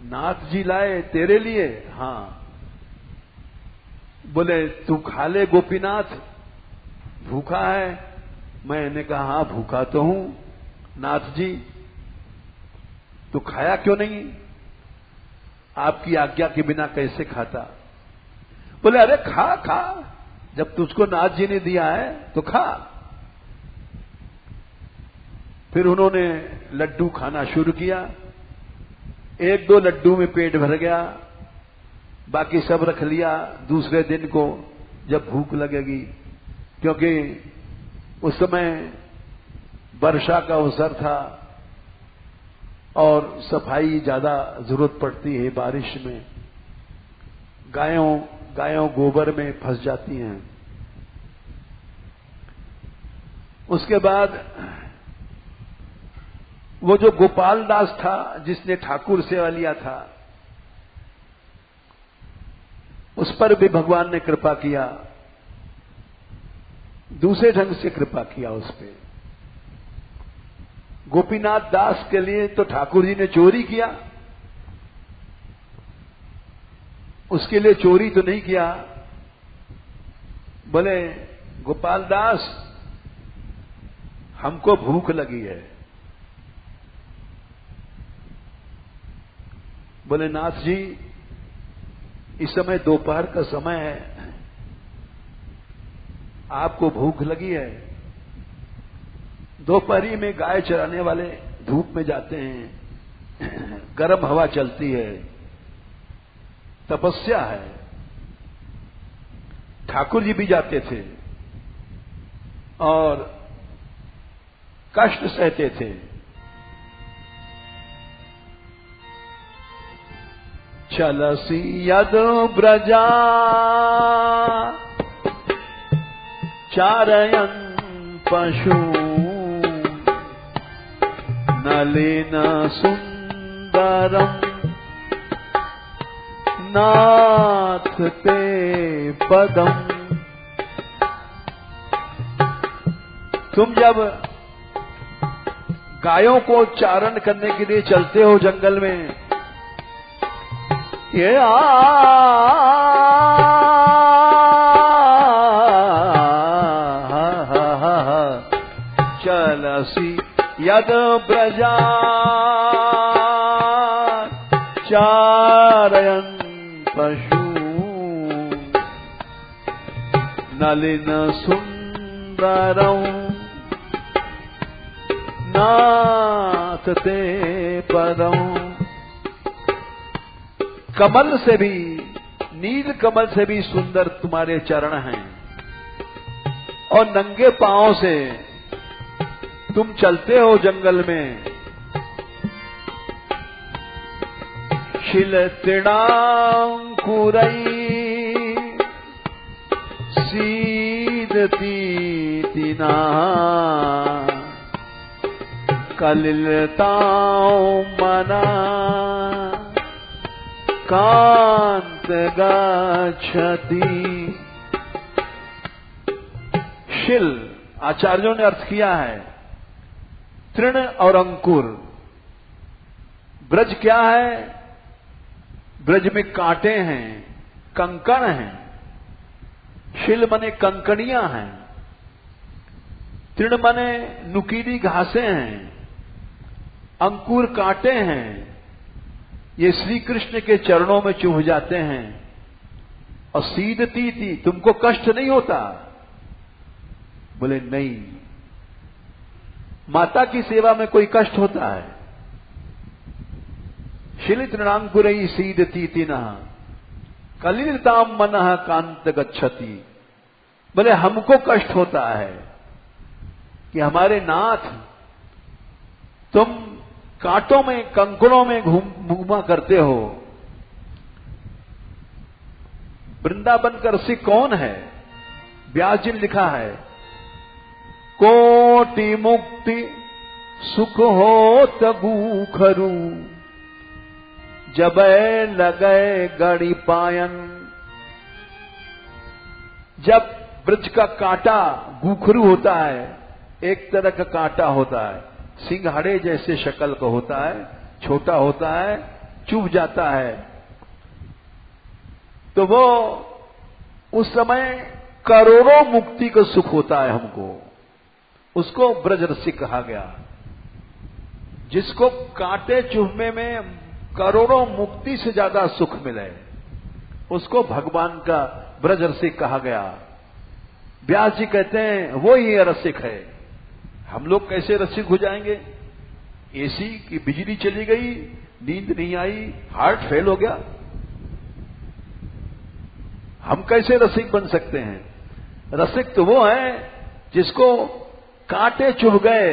A: नाथ जी लाए तेरे लिए? हाँ। बोले तू खा ले गोपीनाथ, भूखा है? मैंने कहा हाँ भूखा तो हूं नाथ जी। तो खाया क्यों नहीं? आपकी आज्ञा के बिना कैसे खाता? बोले अरे खा खा, जब तुझको नाथ जी ने दिया है तो खा। फिर उन्होंने लड्डू खाना शुरू किया। एक दो लड्डू में पेट भर गया, बाकी सब रख लिया दूसरे दिन को जब भूख लगेगी, क्योंकि उस समय वर्षा का अवसर था और सफाई ज्यादा जरूरत पड़ती है बारिश में। गायों गोबर में फंस जाती हैं। उसके बाद वो जो गोपाल दास था जिसने ठाकुर सेवा लिया था, उस पर भी भगवान ने कृपा किया, दूसरे ढंग से कृपा किया उस पे। गोपीनाथ दास के लिए तो ठाकुर जी ने चोरी किया, उसके लिए चोरी तो नहीं किया। बोले गोपाल दास हमको भूख लगी है। बोले नाथ जी इस समय दोपहर का समय है, आपको भूख लगी है? दोपहरी में गाय चराने वाले धूप में जाते हैं, गर्म हवा चलती है, तपस्या है। ठाकुर जी भी जाते थे और कष्ट सहते थे। चलसी यद ब्रजा चारयन पशु नलिन सुंदरम नाथ ते पदम। तुम जब गायों को चारण करने के लिए चलते हो जंगल में, ये चलसी यद ब्रजा चारयन पशु नलिन सुंदरं नाथ ते पदम। कमल से भी, नील कमल से भी सुंदर तुम्हारे चरण हैं, और नंगे पांव से तुम चलते हो जंगल में। शिल तृणांकुरई सीदती तिना कलिलताओं मना कांत गच्छति। शिल आचार्यों ने अर्थ किया है तृण और अंकुर। ब्रज क्या है? ब्रज में कांटे हैं, कंकण हैं। शिल मने कंकड़ियां हैं, तृण मने नुकीली घासें हैं, अंकुर कांटे हैं। ये श्री कृष्ण के चरणों में चुभ जाते हैं। और सीदती थी, तुमको कष्ट नहीं होता? बोले नहीं। माता की सेवा में कोई कष्ट होता है? शिलित तृणांकुरई सीदती तिना कलिलताम मनः कांत गच्छति। बोले हमको कष्ट होता है कि हमारे नाथ तुम कांटों में, कंकड़ों में घूमा करते हो। वृंदावन का रसिक कौन है? व्यास जी ने लिखा है, कोटि मुक्ति सुख हो तबूखरू जब लगे गड़ी पायन। जब ब्रज का कांटा गूखरू होता है, एक तरह का कांटा होता है, सिंघाड़े जैसे शक्ल का होता है, छोटा होता है, चुभ जाता है। तो वो उस समय करोड़ों मुक्ति का सुख होता है हमको, उसको ब्रज रसिक कहा गया। जिसको कांटे चुभने में करोड़ों मुक्ति से ज्यादा सुख मिले, उसको भगवान का ब्रज रसिक कहा गया। व्यास जी कहते हैं वो ही रसिक है। हम लोग कैसे रसिक हो जाएंगे? एसी की बिजली चली गई, नींद नहीं आई, हार्ट फेल हो गया, हम कैसे रसिक बन सकते हैं? रसिक तो वो है जिसको कांटे चुभ गए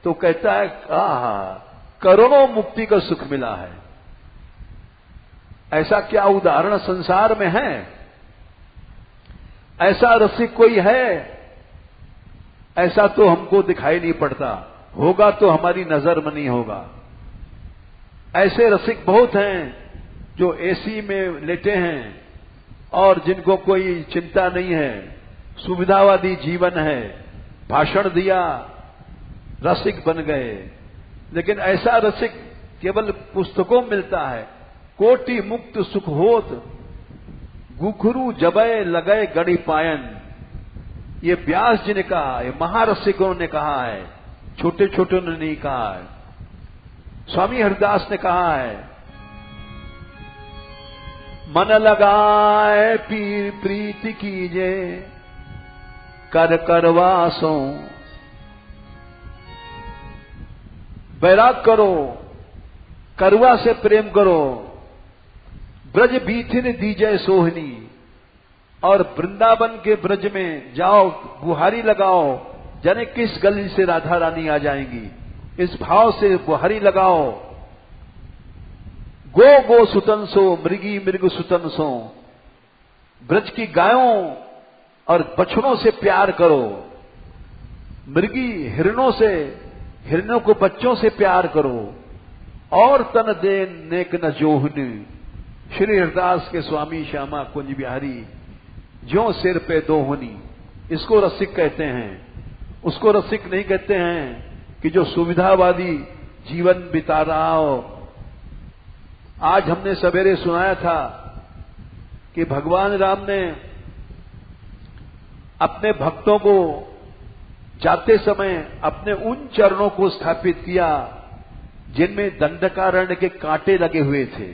A: तो कहता है आहा, करोड़ों मुक्ति का सुख मिला है। ऐसा क्या उदाहरण संसार में है? ऐसा रसिक कोई है? ऐसा तो हमको दिखाई नहीं पड़ता, होगा तो हमारी नजर में नहीं होगा। ऐसे रसिक बहुत हैं जो एसी में लेटे हैं और जिनको कोई चिंता नहीं है, सुविधावादी जीवन है, भाषण दिया, रसिक बन गए। लेकिन ऐसा रसिक केवल पुस्तकों में मिलता है। कोटि मुक्त सुख होत, गुखरू जबय लगय गणि पायन। ये व्यास जी ने कहा, ये महारसिकों ने कहा है, छोटे छोटे ने नहीं कहा है। स्वामी हरिदास ने कहा है, मन लगाए पीर प्रीति कीजे, कर करवासों। बैराग करो, करवा से प्रेम करो, ब्रज बीथिन दीजय सोहनी। और वृंदावन के ब्रज में जाओ, बुहारी लगाओ, जाने किस गली से राधा रानी आ जाएंगी, इस भाव से बुहारी लगाओ। गो गो सुतन सो, मृगी मृग सुतन सो। ब्रज की गायों और बछड़ों से प्यार करो, मृगी हिरणों से, हिरणों को बच्चों से प्यार करो। और तन दे नेक न जोहनी। श्री हरिदास के स्वामी श्यामा कुंज बिहारी, ज्यों सिर पे दोहनी, इसको रसिक कहते हैं। उसको रसिक नहीं कहते हैं कि जो सुविधावादी जीवन बिता रहा हो। आज हमने सवेरे सुनाया था कि भगवान राम ने अपने भक्तों को जाते समय अपने उन चरणों को स्थापित किया जिनमें दंडकारण्य के कांटे लगे हुए थे।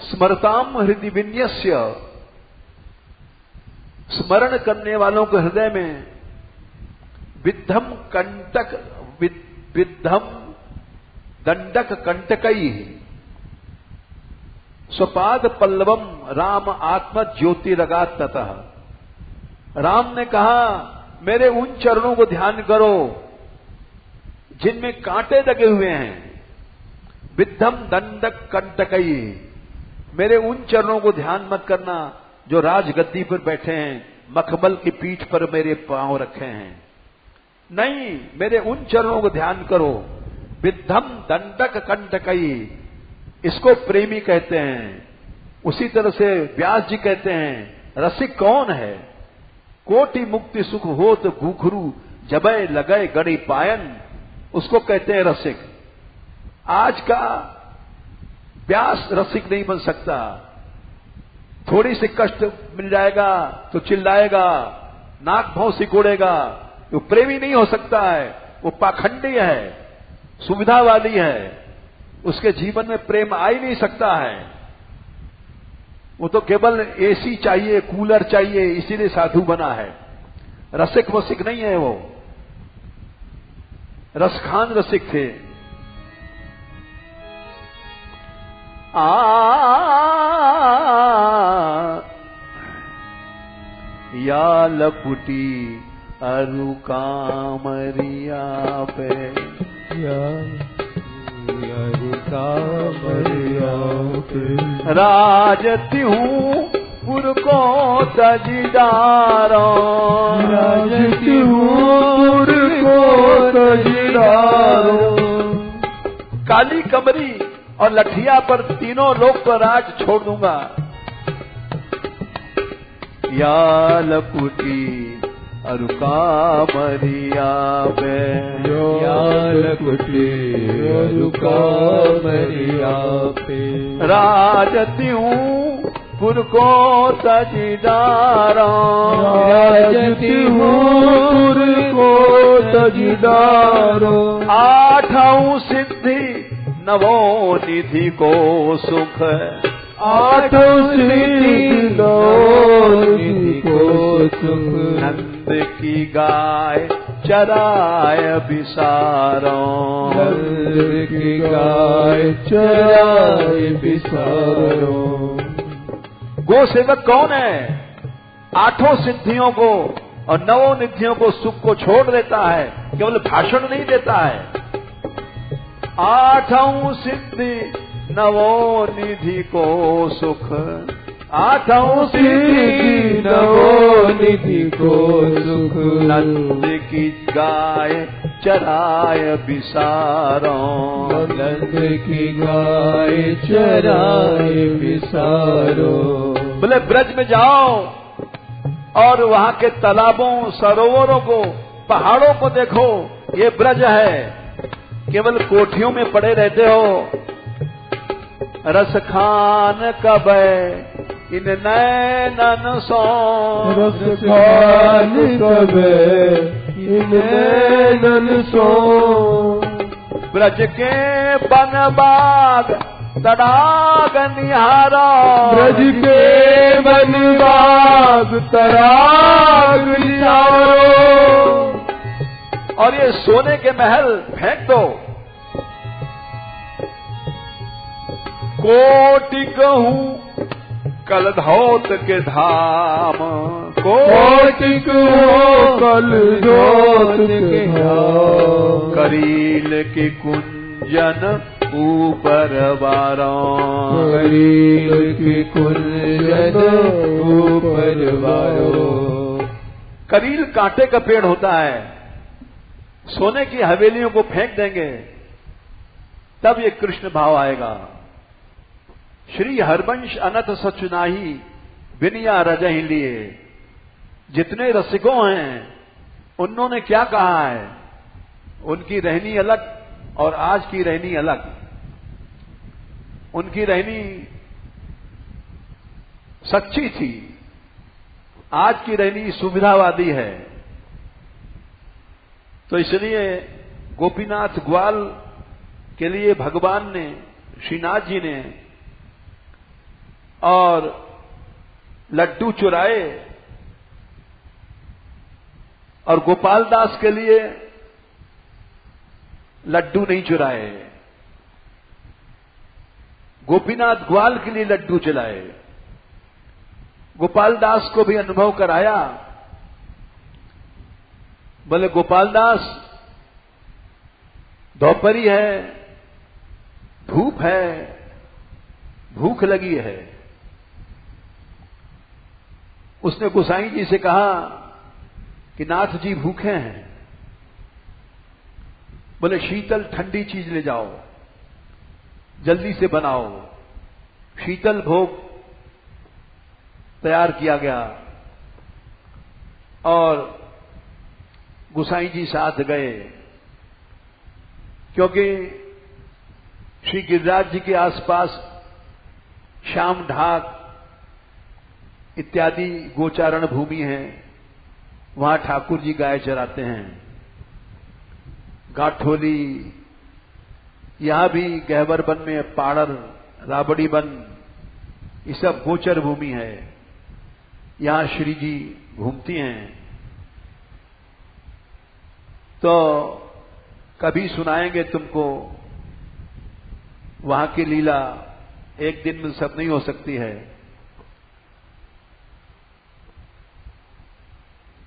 A: स्मरताम हृदय विन्यस्य, स्मरण करने वालों के हृदय में विद्धम कंटक, विद्धम दंडक कंटकई, स्वपाद पल्लवम राम आत्म ज्योतिरगात ततः। राम ने कहा मेरे उन चरणों को ध्यान करो जिनमें कांटे लगे हुए हैं। विद्धम दंडक कंटकई, मेरे उन चरणों को ध्यान मत करना जो राजगद्दी पर बैठे हैं, मखमल की पीठ पर मेरे पांव रखे हैं। नहीं, मेरे उन चरणों को ध्यान करो। विद्धम दंडक कंटकई, इसको प्रेमी कहते हैं। उसी तरह से व्यास जी कहते हैं रसिक कौन है? कोटि मुक्ति सुख होत भूखरू जबय लगय गणि पायन, उसको कहते हैं रसिक। आज का व्यास रसिक नहीं बन सकता। थोड़ी सी कष्ट मिल जाएगा तो चिल्लाएगा, नाक भाव सिकोड़ेगा। वो प्रेमी नहीं हो सकता है, वो पाखंडी है, सुविधावादी है। उसके जीवन में प्रेम आ ही नहीं सकता है। वो तो केवल एसी चाहिए, कूलर चाहिए, इसीलिए साधु बना है। रसिक वसिक नहीं है वो, रसखान रसिक थे। या लपुटी अरु कामरिया पे, राजती हूँ पुर को तजदारो,
B: राजती हूँ पुर को तजदारो।
A: काली कमरी और लठिया पर तीनों लोग को राज छोड़ दूंगा। या लपुटी अरुकामरिया पे
B: ज्ञान कुटी अरुकामरिया पे
A: राजती हूँ पुर को तजदारा
B: राजती हूँ पुर को तजदारो
A: आठों सिद्धि नवो निधि को सुख
B: आठों सिद्धि नवो निधि को सुख
A: नंद की गाय चराय बिसारो
B: नंद की गाय चराय बिसारो।
A: गो सेवक कौन है? आठों सिद्धियों को और नवों निधियों को सुख को छोड़ देता है, केवल भाषण नहीं देता है। आठों सिद्धि नवों निधि को सुख आठों सिद्धि
B: नवों निधि को सुख
A: नंद की गाय चराय बिसारो
B: नंद की गाय चराय बिसारो।
A: बोले ब्रज में जाओ और वहां के तालाबों सरोवरों को पहाड़ों को देखो, ये ब्रज है। केवल कोठियों में पड़े रहते हो। रस खान कब इन नैनन सो
B: रस खान कब इन नैनन सो
A: ब्रज के बन बाग तड़ाग निहारा
B: ब्रज के बन बाग तड़ाग निहारो।
A: और ये सोने के महल फेंक दो। कोटि कहूं कल धौत के धाम
B: कोटि कहूं कल धौत के धाम
A: करील की कुंजन ऊपर बारों
B: करील की कुंजन ऊपर बारों।
A: करील कांटे का पेड़ होता है, सोने की हवेलियों को फेंक देंगे तब ये कृष्ण भाव आएगा। श्री हरवंश अनत सच नाही बिनिया रजहि लिए। जितने रसिकों हैं उन्होंने क्या कहा है? उनकी रहनी अलग और आज की रहनी अलग। उनकी रहनी सच्ची थी, आज की रहनी सुविधावादी है। तो इसलिए गोपीनाथ ग्वाल के लिए भगवान ने, श्रीनाथ जी ने और लड्डू चुराए और गोपाल दास के लिए लड्डू नहीं चुराए। गोपीनाथ ग्वाल के लिए लड्डू चलाए। गोपाल दास को भी अनुभव कराया। बोले गोपाल दास, दोपहरी है, धूप है, भूख लगी है। उसने गोसाई जी से कहा कि नाथ जी भूखे हैं। बोले शीतल ठंडी चीज ले जाओ, जल्दी से बनाओ। शीतल भोग तैयार किया गया और गोसाई जी साथ गए, क्योंकि श्री गिरिराज जी के आसपास श्याम ढाक इत्यादि गोचारण भूमि है। वहां ठाकुर जी गाय चराते हैं। गाठोली, यहां भी गहवर वन में पाड़र, राबड़ी वन, ये सब गोचर भूमि है। यहां श्री जी घूमती हैं। तो कभी सुनाएंगे तुमको वहां की लीला। एक दिन में सब नहीं हो सकती है।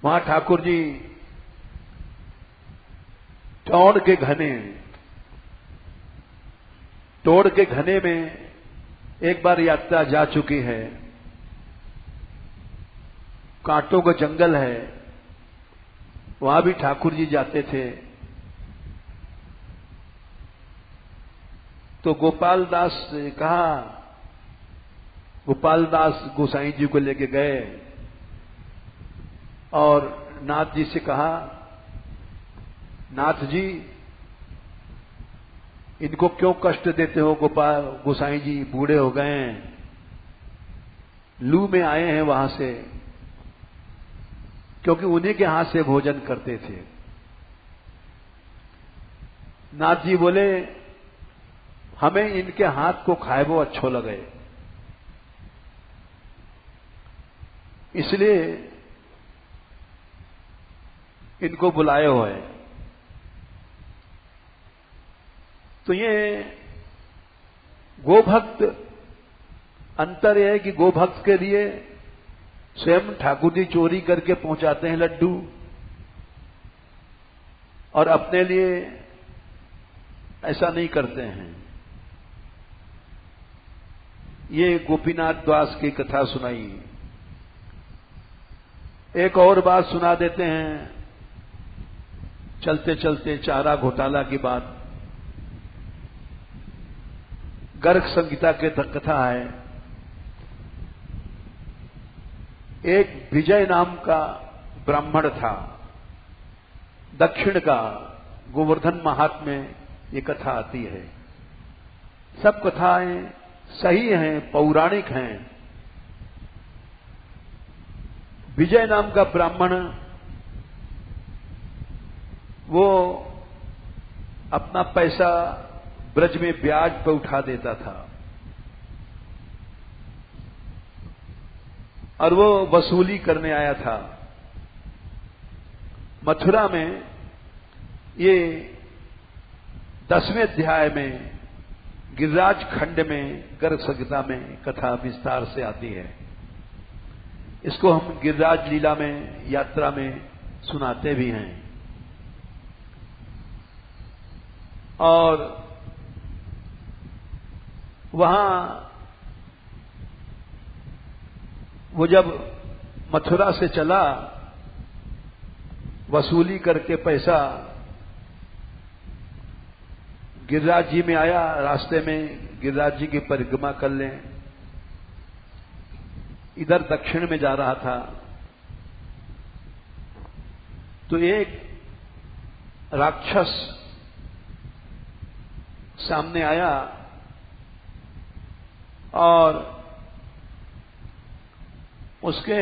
A: वहां ठाकुर जी टोड़ के घने में एक बार यात्रा जा चुकी है। कांटों का जंगल है, वहां भी ठाकुर जी जाते थे। तो गोपाल दास ने कहा, गोपाल दास गोसाई जी को लेके गए और नाथ जी से कहा, नाथ जी इनको क्यों कष्ट देते हो गोपाल गोसाई जी, बूढ़े हो गए हैं, लू में आए हैं वहां से, क्योंकि उन्हीं के हाथ से भोजन करते थे। नाथ जी बोले, हमें इनके हाथ को खाए वो अच्छो लगे, इसलिए इनको बुलाए हुए। तो ये गोभक्त, अंतर यह है कि गोभक्त के लिए स्वयं ठाकुर जी चोरी करके पहुंचाते हैं लड्डू, और अपने लिए ऐसा नहीं करते हैं। ये गोपीनाथ दास की कथा सुनाई। एक और बात सुना देते हैं, चलते चलते चारा घोटाला की बात। गर्ग संहिता के कथा है। एक विजय नाम का ब्राह्मण था, दक्षिण का, गोवर्धन महात्म्य में ये कथा आती है। सब कथाएं सही हैं, पौराणिक हैं। विजय नाम का ब्राह्मण, वो अपना पैसा ब्रज में ब्याज पर उठा देता था, और वो वसूली करने आया था। मथुरा में ये 10वें अध्याय में गिरिराज खंड में गर्ग संहिता में कथा विस्तार से आती है। इसको हम गिरिराज लीला में, यात्रा में सुनाते भी हैं। और वहां वो जब मथुरा से चला वसूली करके पैसा, गिरिराज जी में आया। रास्ते में गिरिराज जी की परिक्रमा कर लें, इधर दक्षिण में जा रहा था, तो एक राक्षस सामने आया और उसके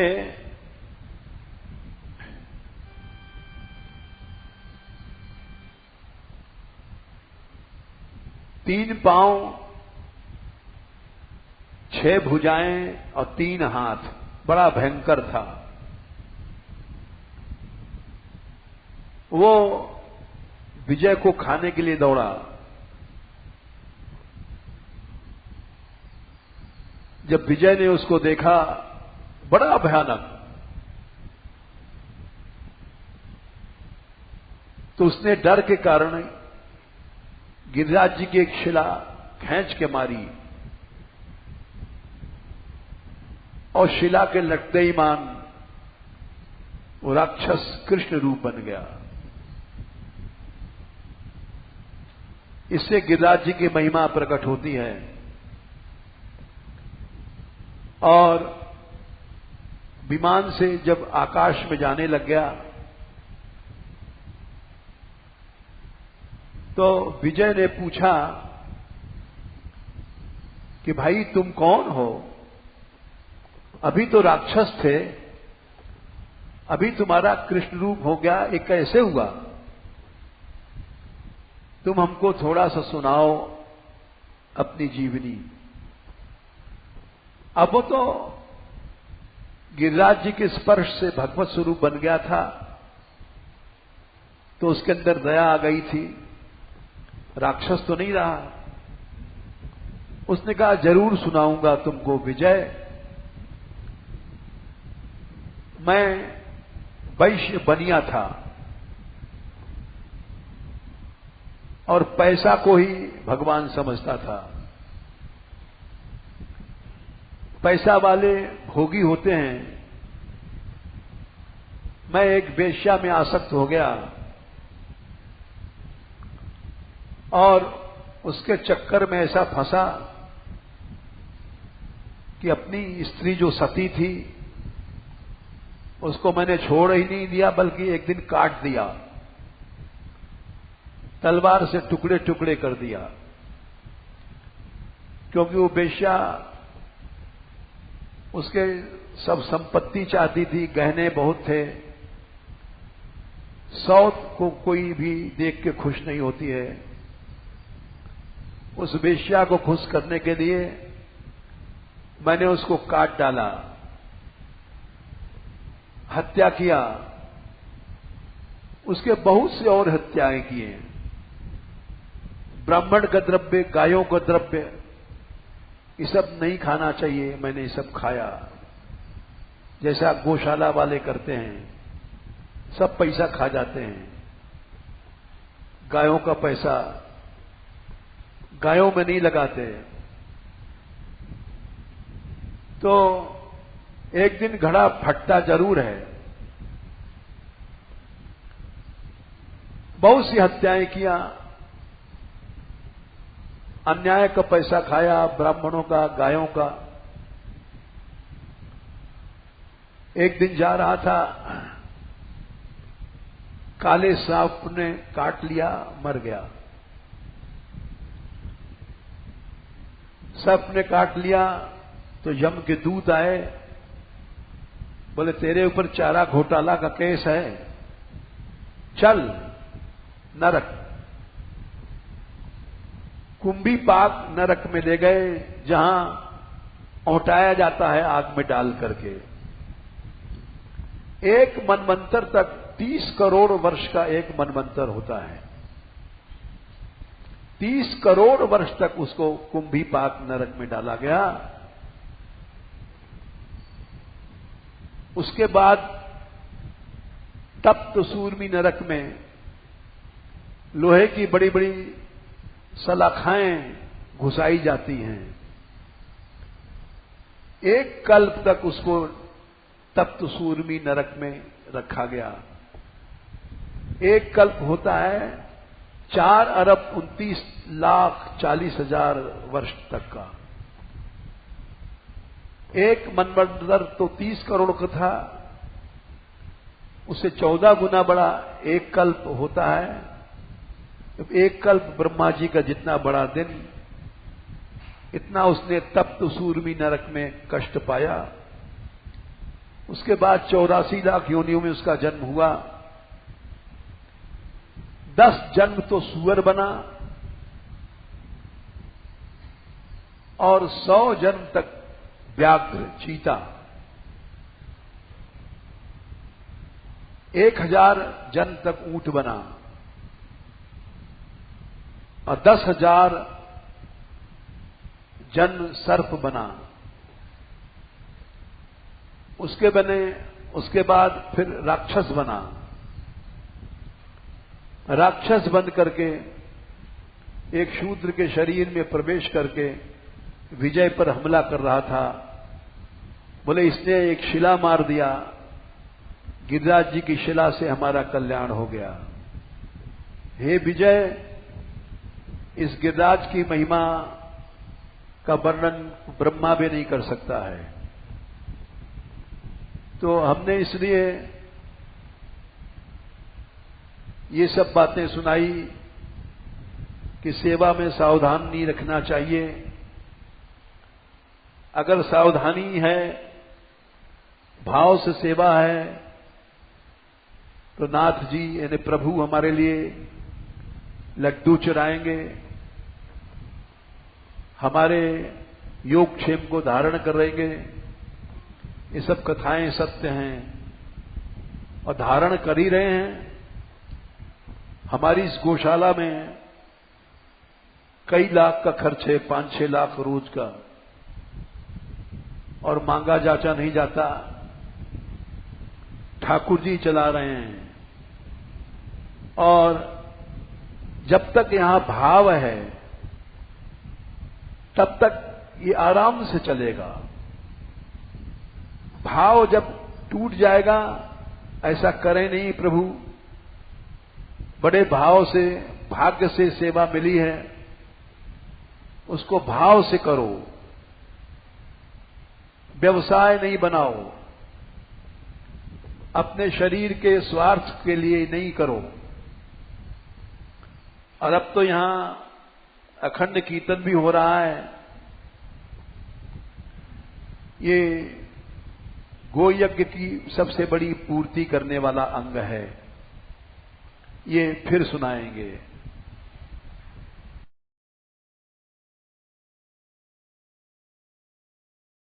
A: तीन पांव, 6 भुजाएं और 3 हाथ, बड़ा भयंकर था। वो विजय को खाने के लिए दौड़ा। जब विजय ने उसको देखा, बड़ा भयानक, तो उसने डर के कारण गिरिराज जी की एक शिला खींच के मारी, और शिला के लटते ही मान वो राक्षस कृष्ण रूप बन गया। इससे गिरिराज जी की महिमा प्रकट होती है। और विमान से जब आकाश में जाने लग गया, तो विजय ने पूछा कि भाई तुम कौन हो? अभी तो राक्षस थे, अभी तुम्हारा कृष्ण रूप हो गया, ये कैसे हुआ? तुम हमको थोड़ा सा सुनाओ अपनी जीवनी। अब वो तो गिरिराज जी के स्पर्श से भगवत स्वरूप बन गया था, तो उसके अंदर दया आ गई थी, राक्षस तो नहीं रहा। उसने कहा जरूर सुनाऊंगा तुमको विजय। मैं वैश्य बनिया था और पैसा को ही भगवान समझता था। पैसा वाले भोगी होते हैं। मैं एक वेश्या में आसक्त हो गया और उसके चक्कर में ऐसा फंसा कि अपनी स्त्री जो सती थी उसको मैंने छोड़ ही नहीं दिया, बल्कि एक दिन काट दिया, तलवार से टुकड़े टुकड़े कर दिया। क्योंकि वो वेश्या उसके सब संपत्ति चाहती थी, गहने बहुत थे। सौत को कोई भी देख के खुश नहीं होती है। उस वेश्या को खुश करने के लिए मैंने उसको काट डाला, हत्या किया। उसके बहुत से और हत्याएं किए। ब्राह्मण का द्रव्य, गायों का द्रव्य, ये सब नहीं खाना चाहिए, मैंने ये सब खाया। जैसा गौशाला वाले करते हैं, सब पैसा खा जाते हैं। गायों का पैसा गायों में नहीं लगाते। तो एक दिन घड़ा फटता जरूर है। बहुत सी हत्याएं किया, अन्याय का पैसा खाया, ब्राह्मणों का, गायों का। एक दिन जा रहा था, काले सांप ने काट लिया, मर गया। सांप ने काट लिया तो यम के दूत आए, बोले तेरे ऊपर चारा घोटाला का केस है, चल नरक। कुंभी पाक नरक में ले गए, जहां औटाया जाता है आग में डाल करके। एक मनवंतर तक 30 करोड़ वर्ष का एक मनवंतर होता है। 30 करोड़ वर्ष तक उसको कुंभी पाक नरक में डाला गया। उसके बाद तप्त सूर्मी नरक में लोहे की बड़ी बड़ी सलाखाएं घुसाई जाती हैं। एक कल्प तक उसको तप्त सूर्मी नरक में रखा गया। एक कल्प होता है 4,29,40,000 वर्ष तक का। एक मनवंतर तो 30 करोड़ का था, उससे 14 गुना बड़ा एक कल्प होता है। एक कल्प ब्रह्मा जी का जितना बड़ा दिन, इतना उसने तप्त सूर्मी नरक में कष्ट पाया। उसके बाद 84 लाख योनियों में उसका जन्म हुआ। 10 जन्म तो सूअर बना और 100 जन्म तक व्याघ्र, चीता। 1000 जन्म तक ऊंट बना और 10,000 जन्म सर्प बना। उसके बाद फिर राक्षस बना। राक्षस बन करके एक शूद्र के शरीर में प्रवेश करके विजय पर हमला कर रहा था। बोले इसने एक शिला मार दिया, गिरिराज जी की शिला से हमारा कल्याण हो गया। हे विजय, इस गिरिराज की महिमा का वर्णन ब्रह्मा भी नहीं कर सकता है। तो हमने इसलिए ये सब बातें सुनाई कि सेवा में सावधानी रखना चाहिए। अगर सावधानी है, भाव से सेवा है, तो नाथ जी यानी प्रभु हमारे लिए लड्डू चुराएंगे, हमारे योगक्षेम को धारण करेंगे। ये सब कथाएं सत्य हैं और धारण कर ही रहे हैं। हमारी इस गौशाला में कई लाख का खर्च है, 5-6 लाख रोज का, और मांगा जाचा नहीं जाता। ठाकुर जी चला रहे हैं। और जब तक यहां भाव है तब तक ये आराम से चलेगा। भाव जब टूट जाएगा, ऐसा करें नहीं प्रभु, बड़े भाव से, भाग्य से सेवा मिली है, उसको भाव से करो, व्यवसाय नहीं बनाओ। अपने शरीर के स्वार्थ के लिए नहीं करो। और अब तो यहां अखंड कीर्तन भी हो रहा है। ये गोयज्ञ की सबसे बड़ी पूर्ति करने वाला अंग है। ये फिर सुनाएंगे।